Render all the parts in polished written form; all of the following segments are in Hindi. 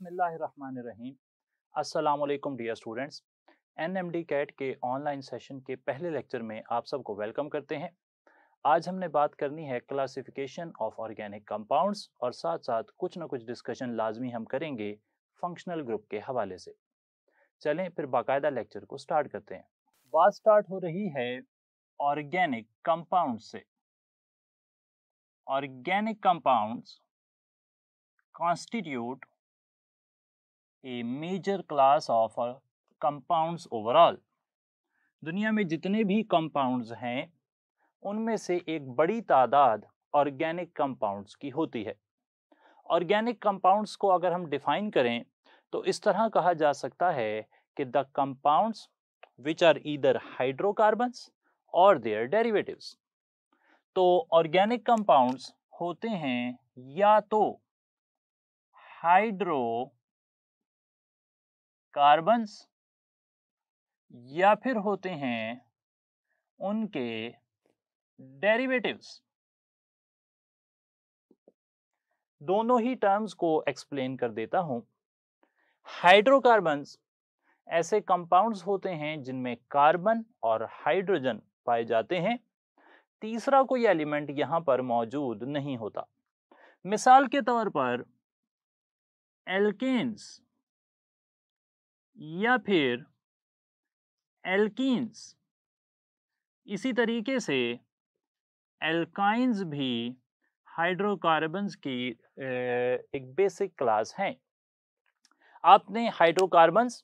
बिस्मिल्लाहिर्रहमानिर्रहीम। अस्सलाम वालेकुम डियर स्टूडेंट्स। एनएमडी कैट के ऑनलाइन सेशन के पहले लेक्चर में आप सबको वेलकम करते हैं। आज हमने बात करनी है क्लासिफिकेशन ऑफ ऑर्गेनिक कंपाउंड्स और साथ साथ कुछ ना कुछ डिस्कशन लाजमी हम करेंगे फंक्शनल ग्रुप के हवाले से। चलें फिर बाकायदा लेक्चर को स्टार्ट करते हैं। बात स्टार्ट हो रही है ऑर्गेनिक कंपाउंड से। Organic compounds constitute a major class of compounds overall। दुनिया में जितने भी कंपाउंड्स हैं उनमें से एक बड़ी तादाद ऑर्गेनिक कंपाउंड्स की होती है। ऑर्गेनिक कंपाउंड्स को अगर हम डिफाइन करें तो इस तरह कहा जा सकता है कि the compounds which are either hydrocarbons और देयर डेरिवेटिव्स। तो ऑर्गेनिक कंपाउंड्स होते हैं या तो हाइड्रोकार्बन्स या फिर होते हैं उनके डेरिवेटिव्स। दोनों ही टर्म्स को एक्सप्लेन कर देता हूं। हाइड्रोकार्बन्स ऐसे कंपाउंड्स होते हैं जिनमें कार्बन और हाइड्रोजन पाए जाते हैं, तीसरा कोई एलिमेंट यहां पर मौजूद नहीं होता। मिसाल के तौर पर एल्केन्स या फिर एल्कीन्स। इसी तरीके से एल्काइंस भी हाइड्रोकार्बन्स की एक बेसिक क्लास हैं। आपने hydrocarbons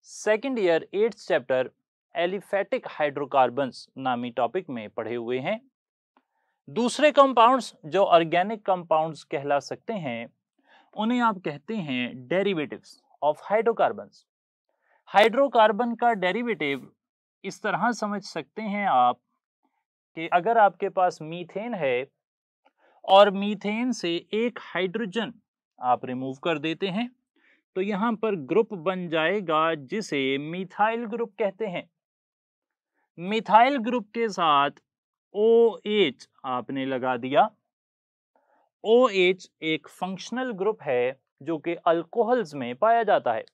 second year 8th chapter aliphatic hydrocarbons नामी टॉपिक में पढ़े हुए हैं। दूसरे कंपाउंड्स जो ऑर्गेनिक कंपाउंड्स कहला सकते हैं उन्हें आप कहते हैं डेरिवेटिव्स ऑफ हाइड्रोकार्बन्स। हाइड्रोकार्बन का डेरिवेटिव इस तरह समझ सकते हैं आप कि अगर आपके पास मीथेन है और मीथेन से एक हाइड्रोजन आप रिमूव कर देते हैं तो यहां पर ग्रुप बन जाएगा जिसे मिथाइल ग्रुप कहते हैं। मिथाइल ग्रुप के साथ OH आपने लगा दिया। OH एक फंक्शनल ग्रुप है जो कि अल्कोहल्स में पाया जाता है।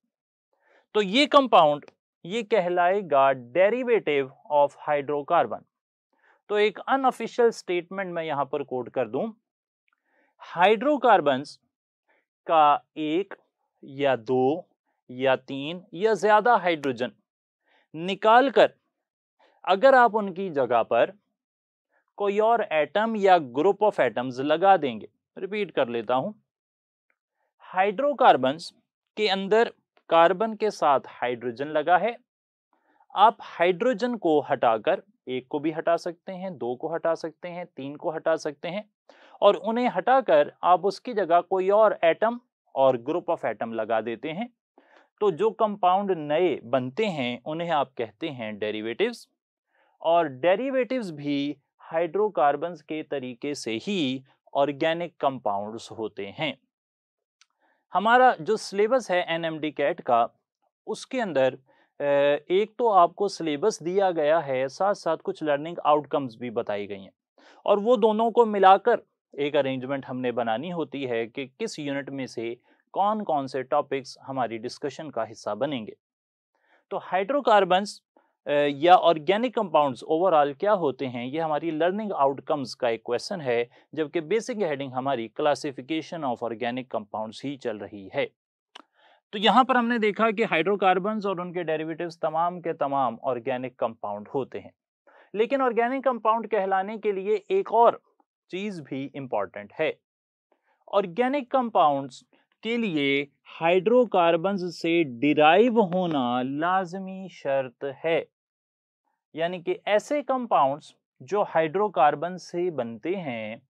तो ये कंपाउंड ये कहलाएगा डेरिवेटिव ऑफ हाइड्रोकार्बन। तो एक अनऑफिशियल स्टेटमेंट मैं यहां पर कोट कर दूं, हाइड्रोकार्बन्स का एक या दो या तीन या ज्यादा हाइड्रोजन निकालकर अगर आप उनकी जगह पर कोई और एटम या ग्रुप ऑफ एटम्स लगा देंगे, रिपीट कर लेता हूं, हाइड्रोकार्बन्स के अंदर कार्बन के साथ हाइड्रोजन लगा है, आप हाइड्रोजन को हटाकर एक को भी हटा सकते हैं, दो को हटा सकते हैं, तीन को हटा सकते हैं और उन्हें हटाकर आप उसकी जगह कोई और एटम और ग्रुप ऑफ एटम लगा देते हैं। तो जो कंपाउंड नए बनते हैं उन्हें आप कहते हैं डेरिवेटिव्स। और डेरिवेटिव्स भी हाइड्रोकार्बन्स के तरीके से ही ऑर्गेनिक कंपाउंड्स होते हैं। हमारा जो सिलेबस है एनएमडी कैट का उसके अंदर एक तो आपको सिलेबस दिया गया है, साथ साथ कुछ लर्निंग आउटकम्स भी बताई गई हैं और वो दोनों को मिलाकर एक अरेंजमेंट हमने बनानी होती है कि किस यूनिट में से कौन कौन से टॉपिक्स हमारी डिस्कशन का हिस्सा बनेंगे। तो हाइड्रोकार्बन्स या ऑर्गेनिक कंपाउंड्स ओवरऑल क्या होते हैं, ये हमारी लर्निंग आउटकम्स का एक क्वेश्चन है, जबकि बेसिक हेडिंग हमारी क्लासिफिकेशन ऑफ ऑर्गेनिक कंपाउंड्स ही चल रही है। तो यहां पर हमने देखा कि हाइड्रोकार्बन्स और उनके डेरिवेटिव्स तमाम के तमाम ऑर्गेनिक कंपाउंड होते हैं, लेकिन ऑर्गेनिक कंपाउंड कहलाने के लिए एक और चीज भी इंपॉर्टेंट है। ऑर्गेनिक कंपाउंड्स के लिए हाइड्रोकार्बन्स से डिराइव होना लाजमी शर्त है, यानी कि ऐसे कंपाउंड्स जो हाइड्रोकार्बन से बनते हैं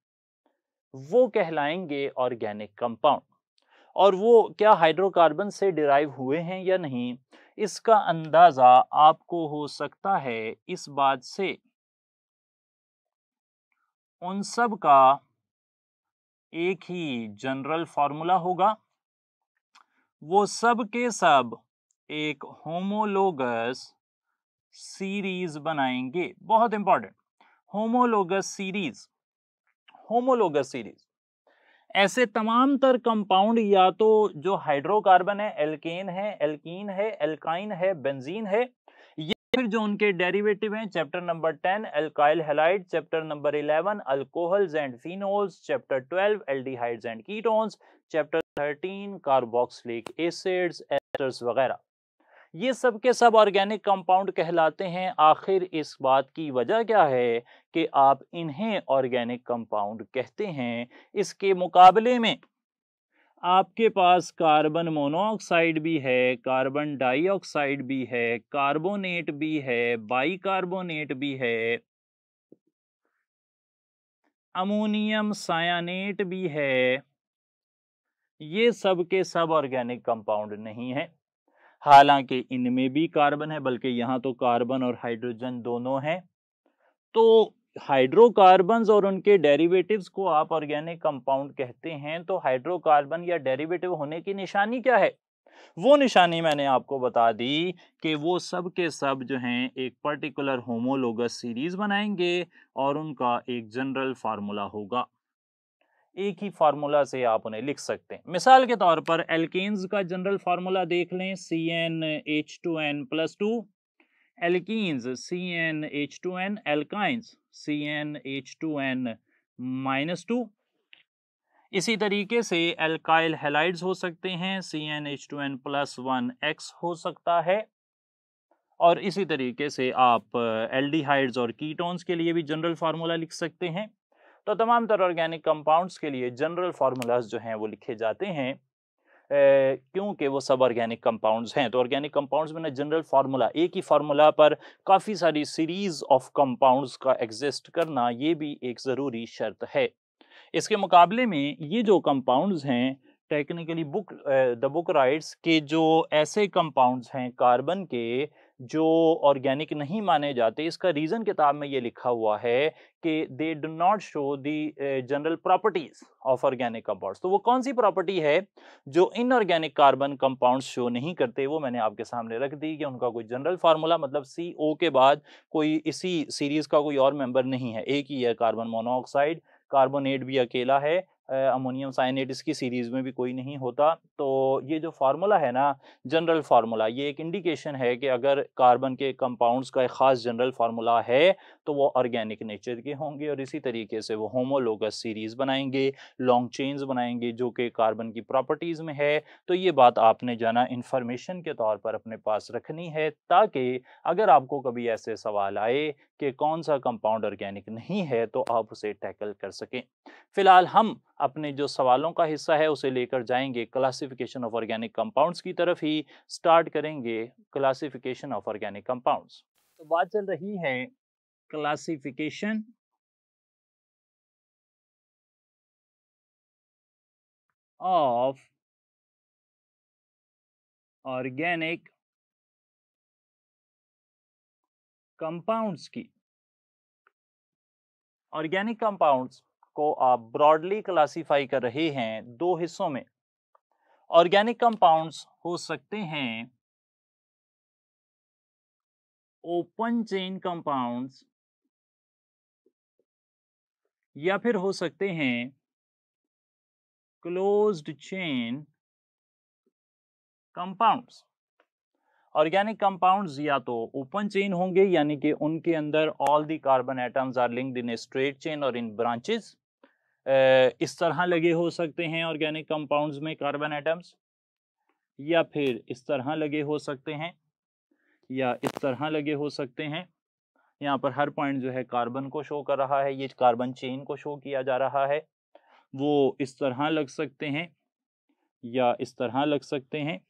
वो कहलाएंगे ऑर्गेनिक कंपाउंड। और वो क्या हाइड्रोकार्बन से डिराइव हुए हैं या नहीं, इसका अंदाजा आपको हो सकता है इस बात से उन सब का एक ही जनरल फॉर्मूला होगा, वो सब के सब एक होमोलोगस सीरीज बनाएंगे। बहुत important, homologous series. Homologous series ऐसे तमाम तर कंपाउंड या तो जो हाइड्रोकार्बन है, एल्केन है, एल्कीन है, एल्काइन है, बेंजीन है, या फिर जो उनके डेरिवेटिव हैं chapter number 10 alkyl halide, chapter number 11 alcohols and phenols, chapter 12 aldehydes and ketones, chapter 13 carboxylic acids, asters वगैरह, ये सब के सब ऑर्गेनिक कंपाउंड कहलाते हैं। आखिर इस बात की वजह क्या है कि आप इन्हें ऑर्गेनिक कंपाउंड कहते हैं? इसके मुकाबले में आपके पास कार्बन मोनोऑक्साइड भी है, कार्बन डाइऑक्साइड भी है, कार्बोनेट भी है, बाइकार्बोनेट भी है, अमोनियम सायानेट भी है। ये सब के सब ऑर्गेनिक कंपाउंड नहीं है। हालांकि इनमें भी कार्बन है, बल्कि यहाँ तो कार्बन और हाइड्रोजन दोनों हैं। तो हाइड्रोकार्बन्स और उनके डेरिवेटिव्स को आप ऑर्गेनिक कंपाउंड कहते हैं, तो हाइड्रोकार्बन या डेरिवेटिव होने की निशानी क्या है? वो निशानी मैंने आपको बता दी कि वो सब के सब जो हैं एक पर्टिकुलर होमोलोगस सीरीज बनाएंगे और उनका एक जनरल फार्मूला होगा। एक ही फार्मूला से आप उन्हें लिख सकते हैं। मिसाल के तौर पर एल्केन्स का जनरल फार्मूला देख लें, CnH2n+2, alkenes CnH2n, alkynes CnH2n-2। इसी तरीके से एल्काइल हैलाइड्स हो सकते हैं, CnH2n+1X हो सकता है। और इसी तरीके से आप एल्डिहाइड्स और कीटोन्स के लिए भी जनरल फार्मूला लिख सकते हैं। तो तमाम तरह ऑर्गेनिक कंपाउंड्स के लिए जनरल फार्मूलाज जो हैं वो लिखे जाते हैं, क्योंकि वो सब ऑर्गेनिक कंपाउंड्स हैं। तो ऑर्गेनिक कंपाउंड्स में ना जनरल फार्मूला, एक ही फार्मूला पर काफ़ी सारी सीरीज ऑफ कंपाउंड्स का एग्जिस्ट करना, ये भी एक ज़रूरी शर्त है। इसके मुकाबले में ये जो कंपाउंड्स हैं, टेक्निकली द बुक राइट्स के जो ऐसे कंपाउंड्स हैं कार्बन के जो ऑर्गेनिक नहीं माने जाते, इसका रीज़न किताब में ये लिखा हुआ है कि they do not show the general properties of organic compounds. तो वो कौन सी प्रॉपर्टी है जो इनऑर्गेनिक कार्बन कंपाउंड्स शो नहीं करते, वो मैंने आपके सामने रख दी कि उनका कोई जनरल फार्मूला, मतलब CO के बाद कोई इसी सीरीज का कोई और मेंबर नहीं है, एक ही है कार्बन मोनोऑक्साइड। कार्बोनेट भी अकेला है, अमोनियम साइनेट इसकी सीरीज में भी कोई नहीं होता। तो ये जो फार्मूला है ना, जनरल फार्मूला, ये एक इंडिकेशन है कि अगर कार्बन के कंपाउंड्स का एक खास जनरल फार्मूला है तो वो ऑर्गेनिक नेचर के होंगे और इसी तरीके से वो होमोलोगस सीरीज बनाएंगे, लॉन्ग चेन्स बनाएंगे जो कि कार्बन की प्रॉपर्टीज में है। तो ये बात आपने जाना इंफॉर्मेशन के तौर पर अपने पास रखनी है, ताकि अगर आपको कभी ऐसे सवाल आए कि कौन सा कंपाउंड ऑर्गेनिक नहीं है तो आप उसे टैकल कर सकें। फिलहाल हम अपने जो सवालों का हिस्सा है उसे लेकर जाएंगे क्लासिफिकेशन ऑफ ऑर्गेनिक कंपाउंड्स की तरफ ही। स्टार्ट करेंगे क्लासिफिकेशन ऑफ ऑर्गेनिक कंपाउंड्स। तो बात चल रही है क्लासिफिकेशन ऑफ ऑर्गेनिक कंपाउंड्स की। ऑर्गेनिक कंपाउंड्स को आप ब्रॉडली क्लासिफाई कर रहे हैं दो हिस्सों में। ऑर्गेनिक कंपाउंड्स हो सकते हैं ओपन चेन कंपाउंड्स या फिर हो सकते हैं closed chain compounds. Organic compounds या तो ओपन चेन होंगे, यानी कि उनके अंदर all the carbon atoms are linked in a straight chain और इन ब्रांचेस। इस तरह लगे हो सकते हैं ऑर्गेनिक कंपाउंड्स में कार्बन एटम्स, या फिर इस तरह लगे हो सकते हैं, या इस तरह लगे हो सकते हैं। यहाँ पर हर पॉइंट जो है कार्बन को शो कर रहा है, ये कार्बन चेन को शो किया जा रहा है। वो इस तरह लग सकते हैं या इस तरह लग सकते हैं।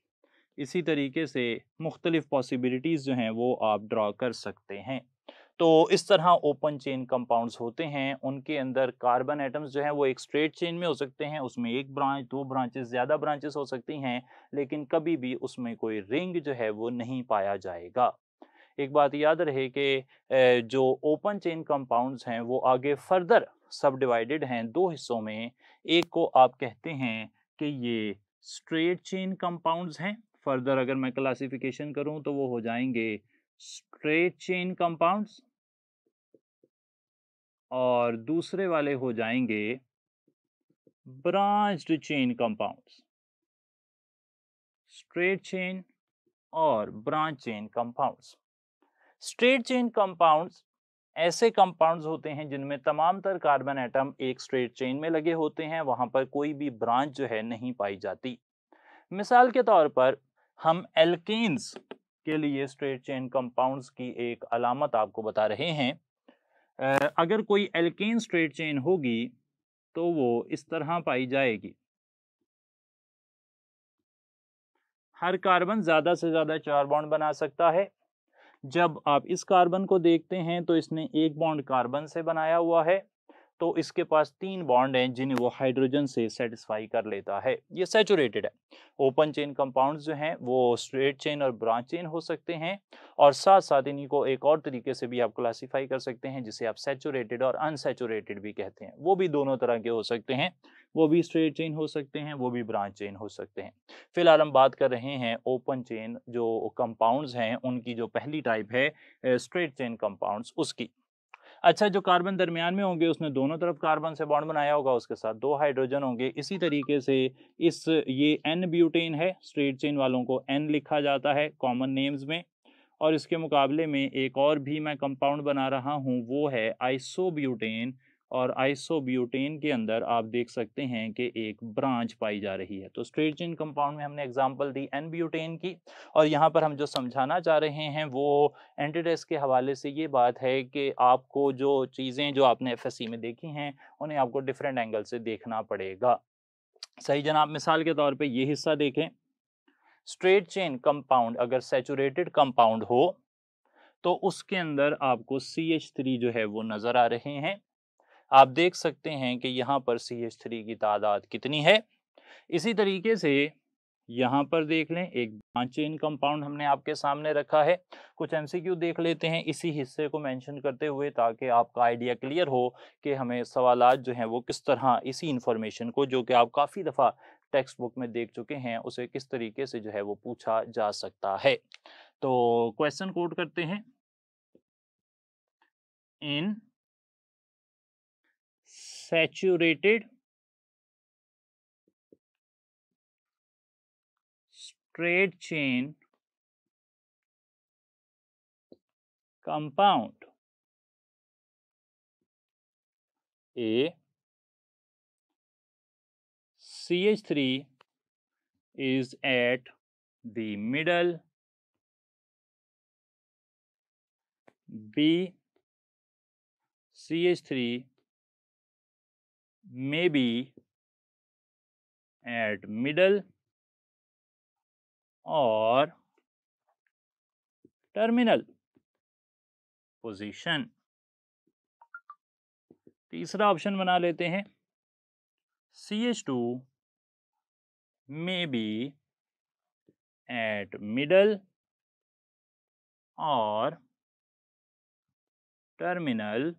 इसी तरीके से मुख्तलिफ पॉसिबिलिटीज़ जो हैं वो आप ड्रा कर सकते हैं। तो इस तरह ओपन चेन कंपाउंड्स होते हैं, उनके अंदर कार्बन एटम्स जो हैं वो एक स्ट्रेट चेन में हो सकते हैं, उसमें एक ब्रांच, दो ब्रांचेस, ज़्यादा ब्रांचेस हो सकती हैं, लेकिन कभी भी उसमें कोई रिंग जो है वो नहीं पाया जाएगा। एक बात याद रहे कि जो ओपन चेन कंपाउंड्स हैं वो आगे फर्दर सब डिवाइडेड हैं दो हिस्सों में। एक को आप कहते हैं कि ये स्ट्रेट चेन कंपाउंड्स हैं, फर्दर अगर मैं क्लासिफिकेशन करूं तो वो हो जाएंगे स्ट्रेट चेन कंपाउंड्स, और दूसरे वाले हो जाएंगे branched chain compounds, straight chain और branch chain compounds. Straight chain compounds ऐसे कंपाउंड्स होते हैं जिनमें तमाम तर कार्बन एटम एक स्ट्रेट चेन में लगे होते हैं, वहां पर कोई भी ब्रांच जो है नहीं पाई जाती। मिसाल के तौर पर हम एल्केन्स के लिए स्ट्रेट चेन कंपाउंड्स की एक अलामत आपको बता रहे हैं। अगर कोई एल्केन स्ट्रेट चेन होगी तो वो इस तरह पाई जाएगी। हर कार्बन ज्यादा से ज्यादा 4 बॉन्ड बना सकता है। जब आप इस कार्बन को देखते हैं तो इसने एक बॉन्ड कार्बन से बनाया हुआ है, तो इसके पास 3 बॉन्ड हैं जिन्हें वो हाइड्रोजन से सेटिस्फाई कर लेता है। ये सैचुरेटेड है। ओपन चेन कंपाउंड्स जो हैं वो स्ट्रेट चेन और ब्रांच चेन हो सकते हैं, और साथ साथ इन्हीं को एक और तरीके से भी आप क्लासीफाई कर सकते हैं जिसे आप सैचुरेटेड और अनसैचुरेटेड भी कहते हैं। वो भी दोनों तरह के हो सकते हैं, वो भी स्ट्रेट चेन हो सकते हैं, वो भी ब्रांच चेन हो सकते हैं। फिलहाल हम बात कर रहे हैं ओपन चेन जो कंपाउंड्स हैं उनकी, जो पहली टाइप है स्ट्रेट चेन कंपाउंड्स, उसकी। अच्छा, जो कार्बन दरमियान में होंगे उसने दोनों तरफ कार्बन से बॉन्ड बनाया होगा, उसके साथ 2 हाइड्रोजन होंगे। इसी तरीके से ये एन ब्यूटेन है, स्ट्रेट चेन वालों को एन लिखा जाता है कॉमन नेम्स में। और इसके मुकाबले में एक और भी मैं कंपाउंड बना रहा हूँ, वो है आइसोब्यूटेन। और आइसोब्यूटेन के अंदर आप देख सकते हैं कि एक ब्रांच पाई जा रही है। तो स्ट्रेट चेन कंपाउंड में हमने एग्जांपल दी एन ब्यूटेन की। और यहाँ पर हम जो समझाना चाह रहे हैं वो एंटीटेस्ट के हवाले से ये बात है कि आपको जो चीज़ें जो आपने एफएससी में देखी हैं उन्हें आपको डिफरेंट एंगल से देखना पड़ेगा। सही जनाब, मिसाल के तौर पे ये हिस्सा देखें। स्ट्रेट चेन कंपाउंड अगर सैचुरेटेड कंपाउंड हो तो उसके अंदर आपको CH3 जो है वो नजर आ रहे हैं। आप देख सकते हैं कि यहाँ पर CH3 की तादाद कितनी है। इसी तरीके से यहाँ पर देख लें, एक ब्रांच चेन कंपाउंड हमने आपके सामने रखा है। कुछ MCQ देख लेते हैं इसी हिस्से को मेंशन करते हुए, ताकि आपका आइडिया क्लियर हो कि हमें सवालात जो हैं वो किस तरह इसी इंफॉर्मेशन को, जो कि आप काफ़ी दफ़ा टेक्स्ट बुक में देख चुके हैं, उसे किस तरीके से जो है वो पूछा जा सकता है। तो क्वेश्चन कोट करते हैं। इन saturated straight chain compound, A, CH3 is at the middle, B, CH3 may be at middle or terminal position। तीसरा ऑप्शन बना लेते हैं, CH2 may be at middle or terminal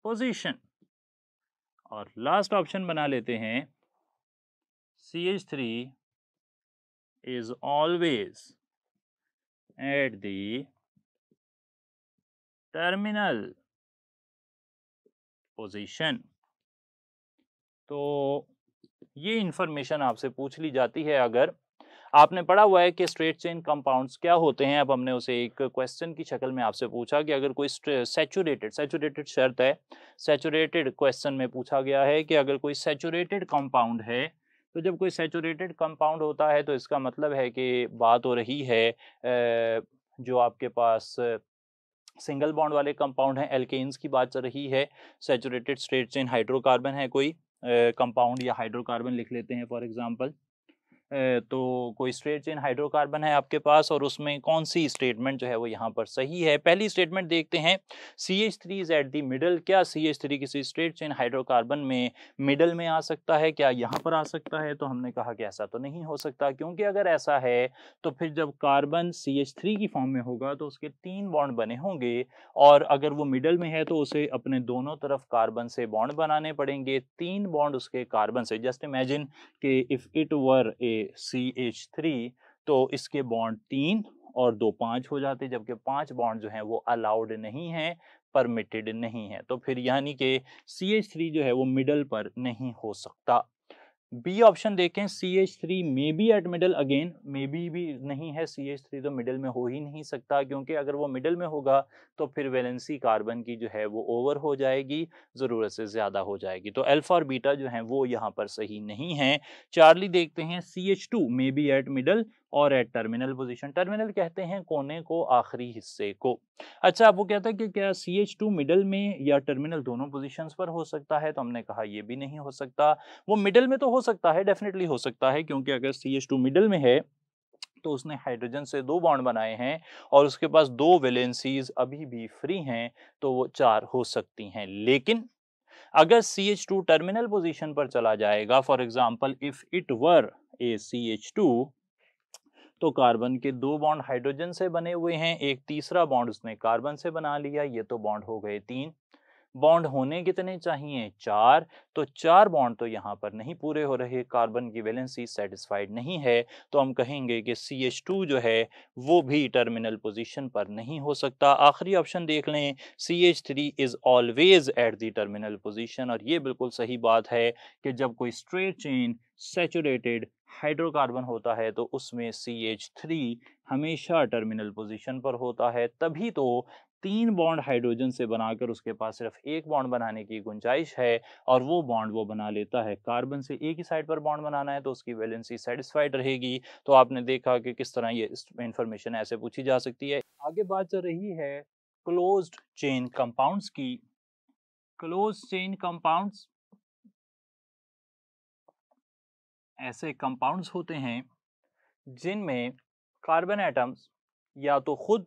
position। और लास्ट ऑप्शन बना लेते हैं, CH3 is always at the terminal position। तो ये इंफॉर्मेशन आपसे पूछ ली जाती है अगर आपने पढ़ा हुआ है कि स्ट्रेट चेन कंपाउंड्स क्या होते हैं। अब हमने उसे एक क्वेश्चन की शक्ल में आपसे पूछा कि अगर कोई सैचुरेटेड शर्त है, सैचुरेटेड क्वेश्चन में पूछा गया है कि अगर कोई सैचुरेटेड कंपाउंड है, तो जब कोई सैचुरेटेड कंपाउंड होता है तो इसका मतलब है कि बात हो रही है जो आपके पास सिंगल बॉन्ड वाले कंपाउंड हैं, एल्केन्स की बात चल रही है। सैचुरेटेड स्ट्रेट चेन हाइड्रोकार्बन है कोई कंपाउंड, या हाइड्रोकार्बन लिख लेते हैं फॉर एग्जांपल। तो कोई स्ट्रेट चेन हाइड्रोकार्बन है आपके पास, और उसमें कौन सी स्टेटमेंट जो है वो यहाँ पर सही है। पहली स्टेटमेंट देखते हैं, CH3 is at the middle. क्या CH3 किसी स्ट्रेट चेन हाइड्रोकार्बन में मिडल में आ सकता है, क्या यहाँ पर आ सकता है? तो हमने कहा कि ऐसा तो नहीं हो सकता, क्योंकि अगर ऐसा है तो फिर जब कार्बन CH3 की फॉर्म में होगा तो उसके 3 बॉन्ड बने होंगे, और अगर वो मिडल में है तो उसे अपने दोनों तरफ कार्बन से बॉन्ड बनाने पड़ेंगे, 3 बॉन्ड उसके कार्बन से। जस्ट इमेजिन कि if it were A CH3 तो इसके बॉन्ड 3 और 2 5 हो जाते, जबकि 5 बॉन्ड जो हैं वो अलाउड नहीं है। परमिटेड नहीं है। तो फिर यानी कि CH3 जो है वो मिडल पर नहीं हो सकता। बी ऑप्शन देखें, CH3 may be eight middle, again may be भी नहीं है, CH3 तो मिडल में हो ही नहीं सकता, क्योंकि अगर वो मिडल में होगा तो फिर वैलेंसी कार्बन की जो है वो ओवर हो जाएगी, ज़रूरत से ज़्यादा हो जाएगी। तो अल्फा और बीटा जो हैं वो यहाँ पर सही नहीं है। चार्ली देखते हैं, CH2 may be eight middle और एट टर्मिनल पोजीशन। टर्मिनल कहते हैं कोने को, आखिरी हिस्से को। अच्छा, अब वो कहता है कि क्या CH2 मिडल में या टर्मिनल दोनों पोजीशंस पर हो सकता है, तो हमने कहा ये भी नहीं हो सकता। वो मिडल में तो हो सकता है, डेफिनेटली हो सकता है, क्योंकि अगर CH2 मिडल में है तो उसने हाइड्रोजन से 2 बॉन्ड बनाए हैं और उसके पास 2 वैलेंसीज अभी भी फ्री हैं, तो वो 4 हो सकती हैं। लेकिन अगर CH2 टर्मिनल पोजीशन पर चला जाएगा, for example if it were A CH2, तो कार्बन के 2 बॉन्ड हाइड्रोजन से बने हुए हैं, एक तीसरा बॉन्ड उसने कार्बन से बना लिया, ये तो बॉन्ड हो गए 3। बॉन्ड होने कितने चाहिए? 4। तो 4 बॉन्ड तो यहाँ पर नहीं पूरे हो रहे, कार्बन की वैलेंसी सेटिस्फाइड नहीं है, तो हम कहेंगे कि CH2 जो है वो भी टर्मिनल पोजीशन पर नहीं हो सकता। आखिरी ऑप्शन देख लें, CH3 is always at the terminal position, और ये बिल्कुल सही बात है कि जब कोई स्ट्रेट चेन सैचुरेटेड हाइड्रोकार्बन होता है तो उसमें CH3 हमेशा टर्मिनल पोजीशन पर होता है। तभी तो 3 बॉन्ड हाइड्रोजन से बनाकर उसके पास सिर्फ 1 बॉन्ड बनाने की गुंजाइश है, और वो बॉन्ड वो बना लेता है। कार्बन से एक ही साइड पर बॉन्ड बनाना है तो उसकी वैलेंसी सेटिस्फाइड रहेगी। तो आपने देखा कि किस तरह ये इंफॉर्मेशन ऐसे पूछी जा सकती है। आगे बात चल रही है क्लोज्ड चेन कंपाउंड्स की। क्लोज्ड चेन कंपाउंड्स ऐसे कंपाउंड्स होते हैं जिनमें कार्बन एटम्स या तो खुद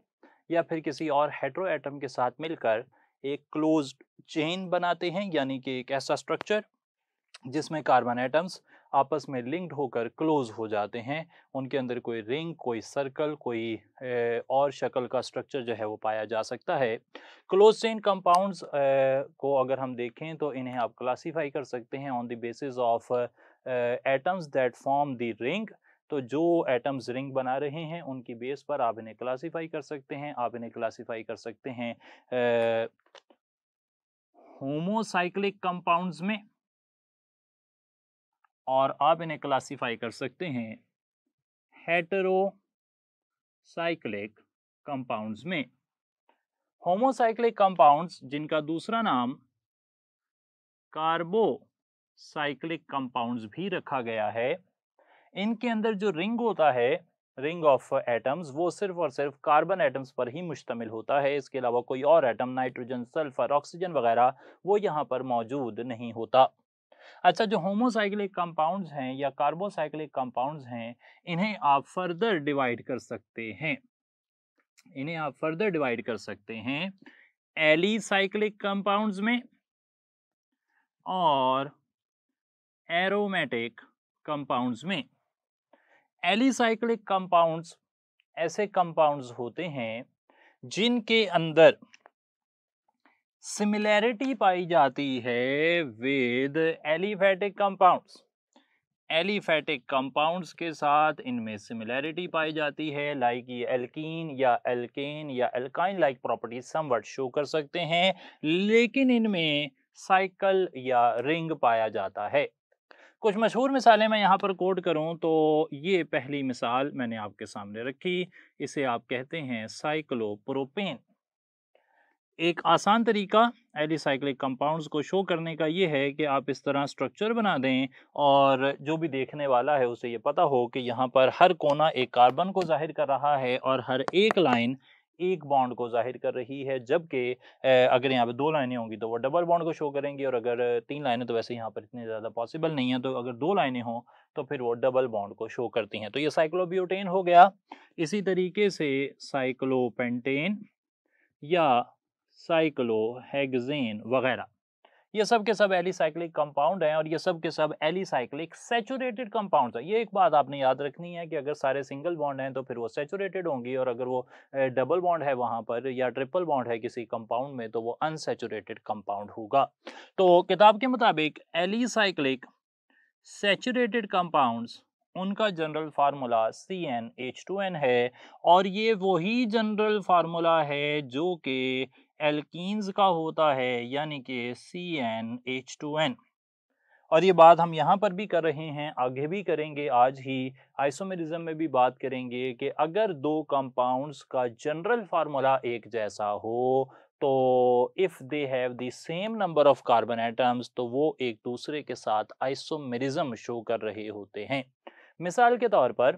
या फिर किसी और हेटेरो एटम के साथ मिलकर एक क्लोज्ड चेन बनाते हैं, यानी कि एक ऐसा स्ट्रक्चर जिसमें कार्बन एटम्स आपस में लिंक्ड होकर क्लोज हो जाते हैं। उनके अंदर कोई रिंग, कोई सर्कल, कोई और शक्ल का स्ट्रक्चर जो है वो पाया जा सकता है। क्लोज चेन कंपाउंड्स को अगर हम देखें तो इन्हें आप क्लासीफाई कर सकते हैं on the basis of atoms that form the ring. तो जो एटम्स रिंग बना रहे हैं उनकी बेस पर आप इन्हें क्लासीफाई कर सकते हैं। आप इन्हें क्लासीफाई कर सकते हैं होमोसाइक्लिक कंपाउंड्स में, और आप इन्हें क्लासीफाई कर सकते हैं हेटेरोसाइक्लिक कंपाउंड्स में। होमोसाइक्लिक कंपाउंड्स जिनका दूसरा नाम कार्बोसाइक्लिक कंपाउंड्स भी रखा गया है, इनके अंदर जो रिंग होता है, रिंग ऑफ एटम्स, वो सिर्फ और सिर्फ कार्बन एटम्स पर ही मुश्तमिल होता है। इसके अलावा कोई और एटम, नाइट्रोजन, सल्फर, ऑक्सीजन वगैरह, वो यहाँ पर मौजूद नहीं होता। अच्छा, जो होमोसाइक्लिक कंपाउंड्स हैं या कार्बोसाइक्लिक कंपाउंड्स हैं, इन्हें आप फर्दर डिवाइड कर सकते हैं। इन्हें आप फर्दर डिवाइड कर सकते हैं एलिसाइक्लिक कंपाउंड्स में और एरोमेटिक कंपाउंड्स में। एलिसाइक्लिक कंपाउंड्स ऐसे कंपाउंड्स होते हैं जिनके अंदर सिमिलैरिटी पाई जाती है with aliphatic compounds. Aliphatic compounds के साथ इनमें सिमिलैरिटी पाई जाती है, लाइक ये एल्कीन या एल्केन या alkyne like properties somewhat show कर सकते हैं, लेकिन इनमें साइकिल या रिंग पाया जाता है। कुछ मशहूर मिसालें मैं यहाँ पर कोट करूँ तो ये पहली मिसाल मैंने आपके सामने रखी, इसे आप कहते हैं साइक्लोप्रोपेन। एक आसान तरीका एलिसाइक्लिक कंपाउंड्स को शो करने का ये है कि आप इस तरह स्ट्रक्चर बना दें और जो भी देखने वाला है उसे ये पता हो कि यहाँ पर हर कोना एक कार्बन को जाहिर कर रहा है और हर एक लाइन एक बॉन्ड को जाहिर कर रही है। जबकि अगर यहाँ पे 2 लाइनें होंगी तो वो डबल बॉन्ड को शो करेंगी, और अगर 3 लाइनें, तो वैसे यहाँ पर इतनी ज़्यादा पॉसिबल नहीं है, तो अगर 2 लाइनें हों तो फिर वो डबल बॉन्ड को शो करती हैं। तो ये साइक्लोब्यूटेन हो गया। इसी तरीके से साइक्लोपेंटेन या साइक्लोहेक्सेन वगैरह, ये सब के सब एलिसाइक्लिक कंपाउंड हैं, और ये सब के सब एलिसाइक्लिक सैचुरेटेड कंपाउंड्स हैं। ये एक बात आपने याद रखनी है कि अगर सारे सिंगल बॉन्ड हैं तो फिर वो सैचुरेटेड होंगी, और अगर वो डबल बॉन्ड है वहां पर या ट्रिपल बॉन्ड है किसी कंपाउंड में तो वो अनसैचुरेटेड कंपाउंड होगा। तो किताब के मुताबिक एलिसाइक्लिक सैचुरेटेड कंपाउंड्स, उनका जनरल फार्मूला CnH2n है, और ये वही जनरल फार्मूला है जो कि एल्कीन्स का होता है, यानी कि CnH2n। और ये बात हम यहाँ पर भी कर रहे हैं, आगे भी करेंगे, आज ही आइसोमेरिज्म में भी बात करेंगे कि अगर दो कंपाउंड्स का जनरल फार्मूला एक जैसा हो तो if they have the same number of carbon atoms तो वो एक दूसरे के साथ आइसोमेरिज्म शो कर रहे होते हैं। मिसाल के तौर पर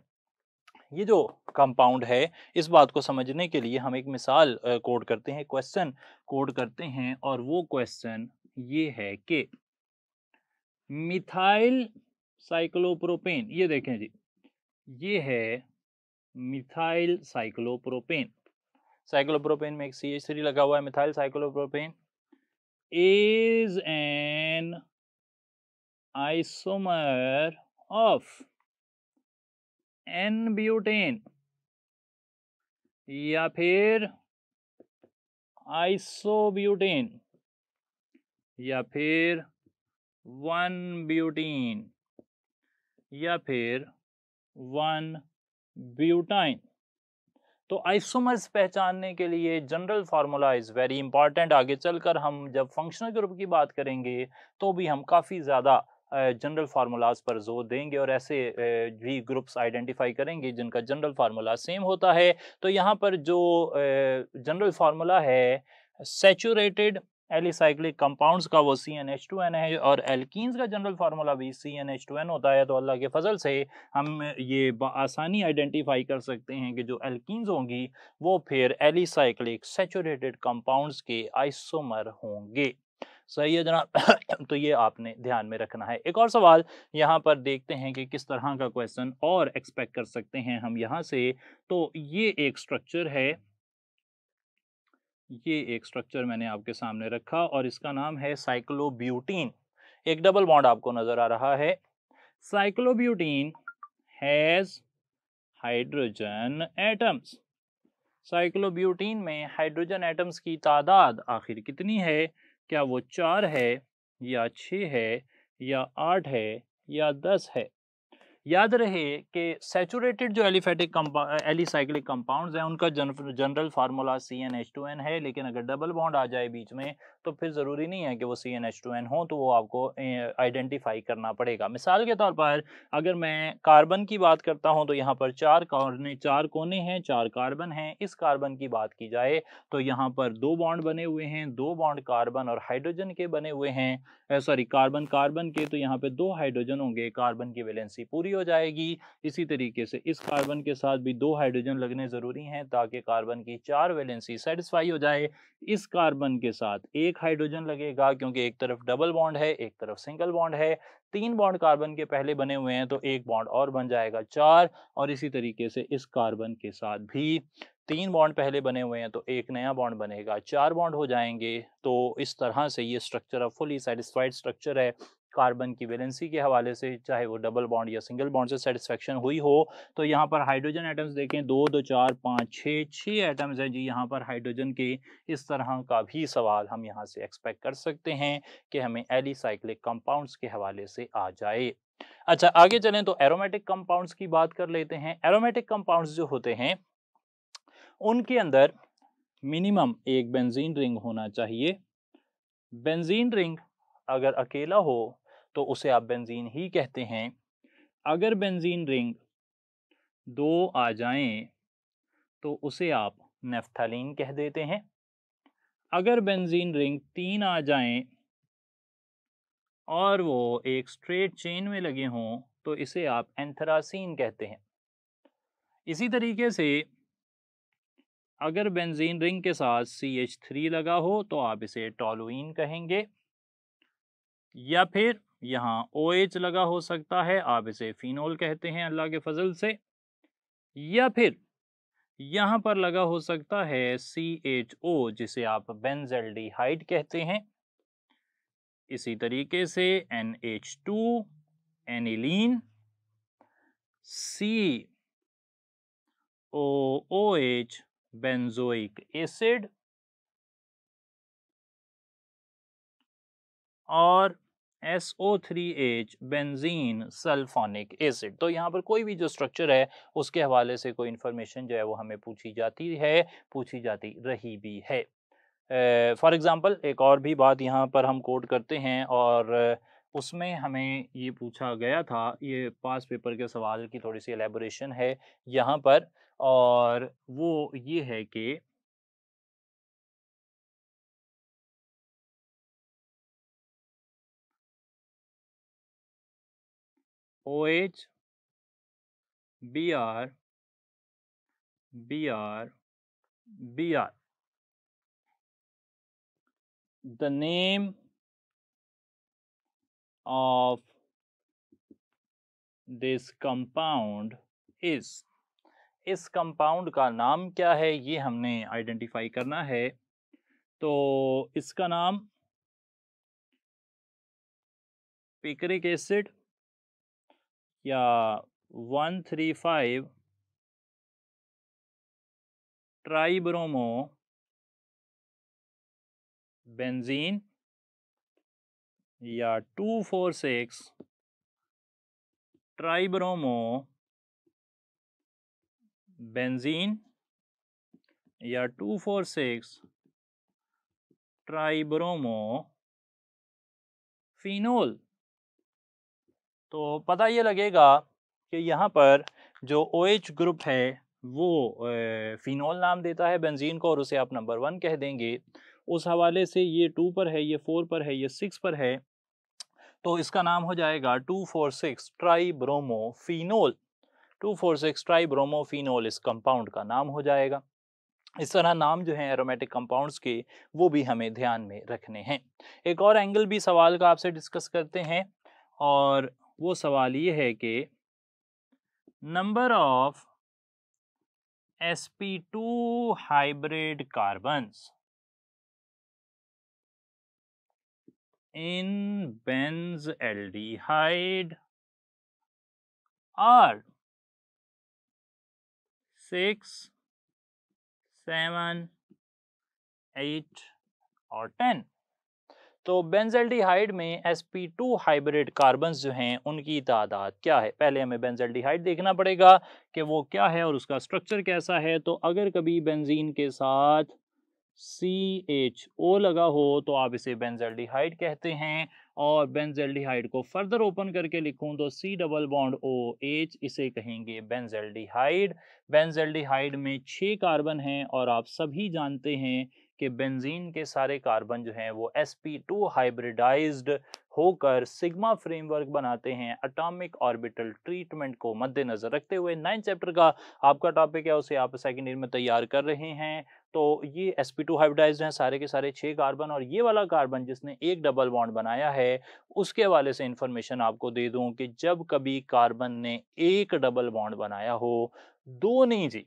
ये जो कंपाउंड है, इस बात को समझने के लिए हम एक मिसाल कोड करते हैं, क्वेश्चन कोड करते हैं, और वो क्वेश्चन ये है कि मिथाइल साइक्लोप्रोपेन, ये देखें जी, ये है मिथाइल साइक्लोप्रोपेन। साइक्लोप्रोपेन में एक CH3 लगा हुआ है। Methyl cyclopropane is an isomer of n butane, या फिर आइसोब्यूटेन, या फिर 1 ब्यूटीन, या फिर 1 ब्यूटाइन। तो आइसोमर्स पहचानने के लिए general formula is very important. आगे चलकर हम जब फंक्शनल ग्रुप की बात करेंगे तो भी हम काफ़ी ज़्यादा जनरल फार्मूलाज पर जोर देंगे और ऐसे भी ग्रुप्स आइडेंटिफाई करेंगे जिनका जनरल फार्मूला सेम होता है। तो यहाँ पर जो जनरल फार्मूला है सैचुरेटेड एलिसाइक्लिक कंपाउंड्स का, वो CnH2n है, और एल्कीन्स का जनरल फार्मूला भी CnH2n होता है। तो अल्लाह के फजल से हम ये आसानी आइडेंटिफाई कर सकते हैं कि जो एल्कीन्स होंगी वो फिर एलिसाइक्लिक सैचुरेटेड कंपाउंड्स के आइसोमर होंगे। सही है जनाब। तो ये आपने ध्यान में रखना है। एक और सवाल यहाँ पर देखते हैं कि किस तरह का क्वेश्चन और एक्सपेक्ट कर सकते हैं हम यहाँ से। तो ये एक स्ट्रक्चर है, ये एक स्ट्रक्चर मैंने आपके सामने रखा और इसका नाम है साइक्लोब्यूटीन। एक डबल बॉन्ड आपको नजर आ रहा है। साइक्लोब्यूटीन हैज हाइड्रोजन एटम्स। साइक्लोब्यूटीन में हाइड्रोजन एटम्स की तादाद आखिर कितनी है? क्या वो 4 है, या 6 है, या 8 है, या 10 है? याद रहे कि सैचुरेटेड जो एलिसाइक्लिक कंपाउंड्स हैं उनका जनरल फार्मूला CnH2n है, लेकिन अगर डबल बॉन्ड आ जाए बीच में तो फिर ज़रूरी नहीं है कि वो CnH2n हो, तो वो आपको आइडेंटिफाई करना पड़ेगा। मिसाल के तौर पर अगर मैं कार्बन की बात करता हूं तो यहाँ पर चार कोने हैं, 4 कार्बन हैं। इस कार्बन की बात की जाए तो यहाँ पर 2 बॉन्ड बने हुए हैं, 2 बॉन्ड कार्बन और हाइड्रोजन के बने हुए हैं। सॉरी, कार्बन कार्बन के, तो यहाँ पे 2 हाइड्रोजन होंगे, कार्बन की वैलेंसी पूरी हो जाएगी। इसी तरीके से इस कार्बन के साथ भी 2 हाइड्रोजन लगने ज़रूरी हैं ताकि कार्बन की 4 वैलेंसी सेटिस्फाई हो जाए। इस कार्बन के साथ 1 हाइड्रोजन लगेगा क्योंकि एक तरफ डबल बॉन्ड है, एक तरफ सिंगल बॉन्ड है। 3 बॉन्ड कार्बन के पहले बने हुए हैं तो 1 बॉन्ड और बन जाएगा 4। और इसी तरीके से इस कार्बन के साथ भी 3 बॉन्ड पहले बने हुए हैं तो एक नया बॉन्ड बनेगा, 4 बॉन्ड हो जाएंगे। तो इस तरह से ये स्ट्रक्चर अब फुली सेटिस्फाइड स्ट्रक्चर है कार्बन की वैलेंसी के हवाले से, चाहे वो डबल बॉन्ड या सिंगल बॉन्ड से सेटिस्फेक्शन हुई हो। तो यहाँ पर हाइड्रोजन एटम्स देखें, 2 2 4 5 6 एटम्स हैं जी यहाँ पर हाइड्रोजन के। इस तरह का भी सवाल हम यहाँ से एक्सपेक्ट कर सकते हैं कि हमें एलिसाइक्लिक कंपाउंड्स के हवाले से आ जाए। अच्छा, आगे चलें तो एरोमेटिक कंपाउंड्स की बात कर लेते हैं। एरोमेटिक कंपाउंड्स जो होते हैं उनके अंदर मिनिमम एक बेंजीन रिंग होना चाहिए। बेंजीन रिंग अगर अकेला हो तो उसे आप बेंजीन ही कहते हैं। अगर बेंजीन रिंग 2 आ जाएं तो उसे आप नेफ्थलीन कह देते हैं। अगर बेंजीन रिंग 3 आ जाएं और वो एक स्ट्रेट चेन में लगे हों तो इसे आप एंथ्रासीन कहते हैं। इसी तरीके से अगर बेंजीन रिंग के साथ CH3 लगा हो तो आप इसे टोलुइन कहेंगे, या फिर यहाँ OH लगा हो सकता है, आप इसे फिनोल कहते हैं अल्लाह के फजल से, या फिर यहाँ पर लगा हो सकता है CHO जिसे आप बेंजल्डिहाइड कहते हैं। इसी तरीके से NH2 aniline, COOH benzoic acid, और SO3H बेंजीन सल्फोनिक एसिड। तो यहाँ पर कोई भी जो स्ट्रक्चर है उसके हवाले से कोई इंफॉर्मेशन जो है वो हमें पूछी जाती रही भी है। फॉर एग्ज़ाम्पल एक और भी बात यहाँ पर हम कोट करते हैं और उसमें हमें ये पूछा गया था, ये पास्ट पेपर के सवाल की थोड़ी-सी एलैबोरेशन है यहाँ पर और वो ये है कि OH, Br, Br, Br. The name of this compound is, इस कंपाउंड का नाम क्या है ये हमने आइडेंटिफाई करना है। तो इसका नाम पिक्रिक एसिड या 135 ट्राइब्रोमो बेंजीन या 246 ट्राइब्रोमो बेंजीन या 246 ट्राइब्रोमो फिनोल। तो पता ये लगेगा कि यहाँ पर जो OH ग्रुप है वो फिनोल नाम देता है बेंजीन को और उसे आप नंबर 1 कह देंगे। उस हवाले से ये 2 पर है, ये 4 पर है, ये 6 पर है, तो इसका नाम हो जाएगा 246 ट्राइब्रोमोफिनोल। 246 ट्राइब्रोमोफिनोल इस कंपाउंड का नाम हो जाएगा। इस तरह नाम जो हैं एरोमेटिक कंपाउंड्स के वो भी हमें ध्यान में रखने हैं। एक और एंगल भी सवाल का आपसे डिस्कस करते हैं और वो सवाल ये है कि number of sp2 hybrid carbons in benzaldehyde are 6, 7, 8 और 10। तो बेंजल्डिहाइड में sp2 हाइब्रिड कार्बन्स जो हैं उनकी तादाद क्या है। पहले हमें बेंजल्डिहाइड देखना पड़ेगा कि वो क्या है और उसका स्ट्रक्चर कैसा है। तो अगर कभी बेंजीन के साथ CHO लगा हो तो आप इसे बेंजल्डिहाइड कहते हैं और बेंजल्डिहाइड को फर्दर ओपन करके लिखूं तो C डबल बॉन्ड OH, इसे कहेंगे बेंजल्डिहाइड। बेंजल्डिहाइड में 6 कार्बन हैं और आप सभी जानते हैं कि बेंजीन के सारे कार्बन जो हैं वो sp2 हाइब्रिडाइज्ड होकर सिग्मा फ्रेमवर्क बनाते हैं। एटॉमिक ऑर्बिटल ट्रीटमेंट को मद्देनजर रखते हुए 9th चैप्टर का आपका टॉपिक है, उसे आप सेकेंड ईयर में तैयार कर रहे हैं। तो ये sp2 हाइब्रिडाइज्ड हैं सारे के सारे 6 कार्बन और ये वाला कार्बन जिसने एक डबल बॉन्ड बनाया है उसके हवाले से इंफॉर्मेशन आपको दे दूं कि जब कभी कार्बन ने एक डबल बॉन्ड बनाया हो, दो नहीं जी,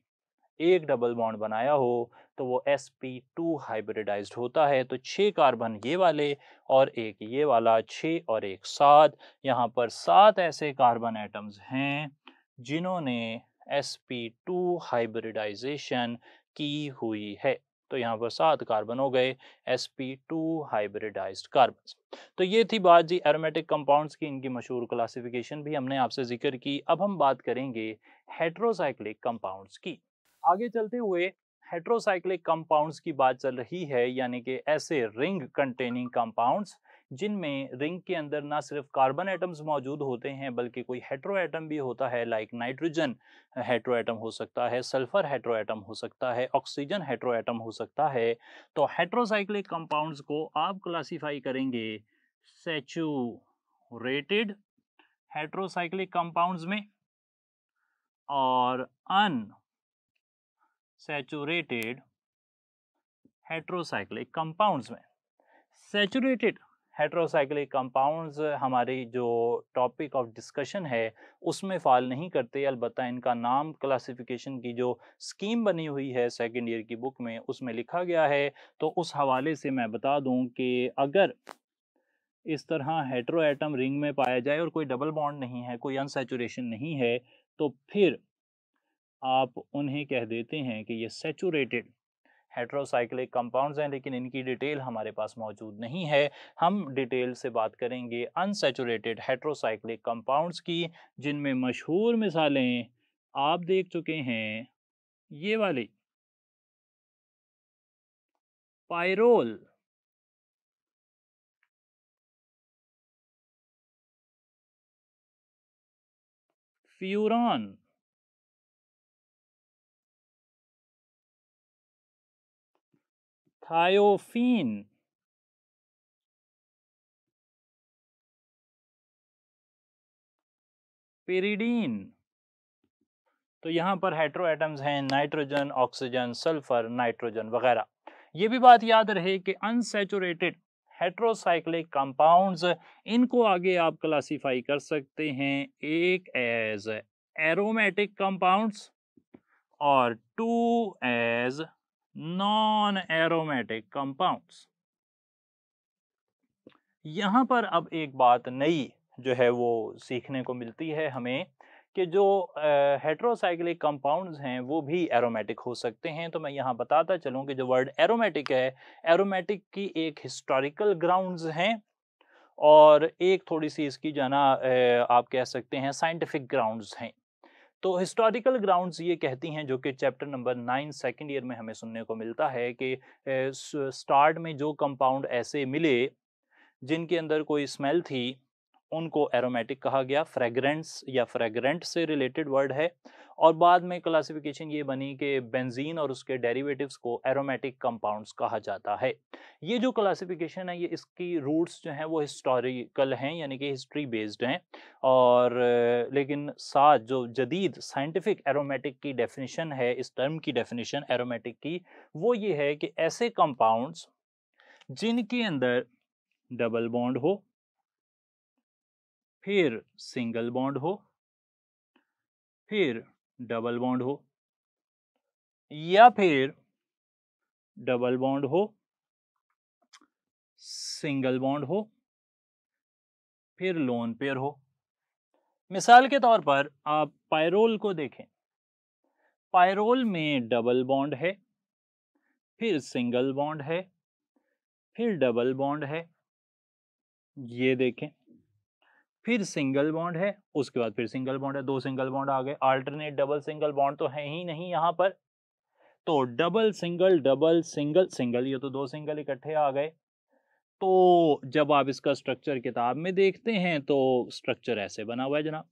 एक डबल बॉन्ड बनाया हो, तो वो sp2 हाइब्रिडाइज्ड होता है। तो 6 कार्बन ये वाले और एक ये वाला, 6 और एक 7। यहाँ पर 7 ऐसे कार्बन एटम्स हैं जिन्होंने sp2 हाइब्रिडाइजेशन की हुई है। तो यहाँ पर 7 कार्बन हो गए sp2 हाइब्रिडाइज्ड कार्बन। तो ये थी बात जी एरोमेटिक कंपाउंड्स की, इनकी मशहूर क्लासिफिकेशन भी हमने आपसे जिक्र की। अब हम बात करेंगे हेट्रोसाइक्लिक कंपाउंड्स की। आगे चलते हुए हेट्रोसाइक्लिक कंपाउंड्स की बात चल रही है, यानी कि ऐसे रिंग कंटेनिंग कंपाउंड्स जिनमें रिंग के अंदर ना सिर्फ कार्बन एटम्स मौजूद होते हैं बल्कि कोई हेट्रो एटम भी होता है। लाइक नाइट्रोजन हेट्रो एटम हो सकता है, सल्फर हेट्रो एटम हो सकता है, ऑक्सीजन हेट्रो एटम हो सकता है। तो हेट्रोसाइक्लिक कंपाउंड्स को आप क्लासिफाई करेंगे सैचुरेटेड हेट्रोसाइक्लिक कंपाउंड्स में और अनसैचुरेटेड हेट्रोसाइक्लिक कंपाउंड्स में। सैचुरेटेड हेट्रोसाइक्लिक कंपाउंड्स हमारी जो टॉपिक ऑफ डिस्कशन है उसमें फॉल नहीं करते, अलबत्ता इनका नाम क्लासिफिकेशन की जो स्कीम बनी हुई है सेकेंड ईयर की बुक में उसमें लिखा गया है। तो उस हवाले से मैं बता दूं कि अगर इस तरह हेट्रो एटम रिंग में पाया जाए और कोई डबल बॉन्ड नहीं है, कोई अनसैचुरेशन नहीं है, तो फिर आप उन्हें कह देते हैं कि ये सैचुरेटेड हेट्रोसाइक्लिक कंपाउंड्स हैं, लेकिन इनकी डिटेल हमारे पास मौजूद नहीं है। हम डिटेल से बात करेंगे अनसैचुरेटेड हेट्रोसाइक्लिक कंपाउंड्स की, जिनमें मशहूर मिसालें आप देख चुके हैं, ये वाली पायरोल, फ्यूरॉन, थायोफीन, पिरिडीन। तो यहाँ पर हेटेरो एटम्स हैं नाइट्रोजन, ऑक्सीजन, सल्फर, नाइट्रोजन वगैरह। ये भी बात याद रहे कि अनसैचुरेटेड हेटेरोसाइक्लिक कंपाउंड्स, इनको आगे आप क्लासिफाई कर सकते हैं एक एज एरोमेटिक कंपाउंड्स और two as non aromatic compounds. यहाँ पर अब एक बात नई जो है वो सीखने को मिलती है हमें कि जो हेटेरोसाइक्लिक कंपाउंड्स हैं वो भी एरोमेटिक हो सकते हैं। तो मैं यहाँ बताता चलूँ कि जो वर्ड एरोमेटिक है, एरोमेटिक की एक हिस्टोरिकल ग्राउंड्स हैं और एक थोड़ी सी इसकी जाना आप कह सकते हैं साइंटिफिक ग्राउंड्स हैं। तो हिस्टोरिकल ग्राउंड्स ये कहती हैं, जो कि चैप्टर नंबर 9 सेकंड ईयर में हमें सुनने को मिलता है कि स्टार्ट में जो कंपाउंड ऐसे मिले जिनके अंदर कोई स्मेल थी उनको एरोमेटिक कहा गया। फ्रेग्रेंस या फ्रेग्रेंट से रिलेटेड वर्ड है। और बाद में क्लासिफिकेशन ये बनी कि बेंजीन और उसके डेरिवेटिव्स को एरोमेटिक कंपाउंड्स कहा जाता है। ये जो क्लासिफिकेशन है ये इसकी रूट्स जो हैं वो हिस्टोरिकल हैं, यानी कि हिस्ट्री बेस्ड हैं। और लेकिन साथ जो जदीद साइंटिफिक एरोमेटिक की डेफिनेशन है, इस टर्म की डेफिनेशन एरोमेटिक की, वो ये है कि ऐसे कंपाउंड्स जिनके अंदर डबल बॉन्ड हो, फिर सिंगल बॉन्ड हो, फिर डबल बॉन्ड हो, या फिर डबल बॉन्ड हो, सिंगल बॉन्ड हो, फिर लोन पेयर हो। मिसाल के तौर पर आप पायरोल को देखें। पायरोल में डबल बॉन्ड है, फिर सिंगल बॉन्ड है, फिर डबल बॉन्ड है, ये देखें, फिर सिंगल बॉन्ड है, उसके बाद फिर सिंगल बॉन्ड है, दो सिंगल बॉन्ड आ गए। अल्टरनेट डबल सिंगल बॉन्ड तो है ही नहीं यहाँ पर। तो डबल सिंगल सिंगल, ये तो दो सिंगल इकट्ठे आ गए। तो जब आप इसका स्ट्रक्चर किताब में देखते हैं तो स्ट्रक्चर ऐसे बना हुआ है जनाब।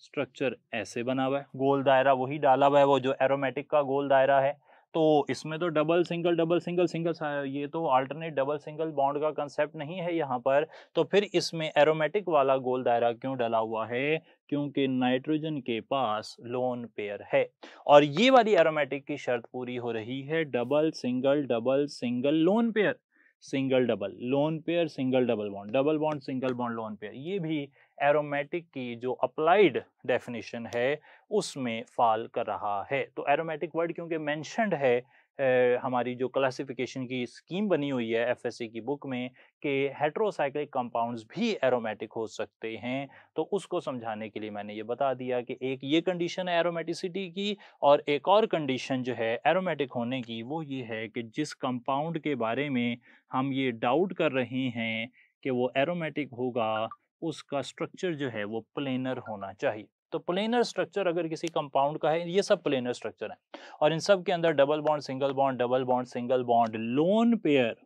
स्ट्रक्चर ऐसे बना हुआ है, गोल दायरा वही डाला हुआ है वो जो एरोमेटिक का गोल दायरा है। तो इसमें तो डबल सिंगल सिंगल, ये तो अल्टरनेट डबल सिंगल बॉन्ड का कंसेप्ट नहीं है यहाँ पर। तो फिर इसमें एरोमेटिक वाला गोल दायरा क्यों डला हुआ है? क्योंकि नाइट्रोजन के पास लोन पेयर है और ये वाली एरोमेटिक की शर्त पूरी हो रही है। Double single lone pair, single double lone pair, single double bond, double bond single bond lone pair, ये भी एरोमेटिक की जो अप्लाइड डेफिनेशन है उसमें फॉल कर रहा है। तो एरोमेटिक वर्ड क्योंकि मेंशन्ड है हमारी जो क्लासिफिकेशन की स्कीम बनी हुई है एफएससी की बुक में कि हेटेरोसाइक्लिक कंपाउंड्स भी एरोमेटिक हो सकते हैं, तो उसको समझाने के लिए मैंने ये बता दिया कि एक ये कंडीशन है एरोमेटिसिटी की, और एक और कंडीशन जो है एरोमेटिक होने की वो ये है कि जिस कंपाउंड के बारे में हम ये डाउट कर रहे हैं कि वो एरोमेटिक होगा उसका स्ट्रक्चर जो है वो प्लेनर होना चाहिए। तो प्लेनर स्ट्रक्चर अगर किसी कंपाउंड का है, ये सब प्लेनर स्ट्रक्चर है और इन सब के अंदर double bond single bond, double bond single bond, lone pair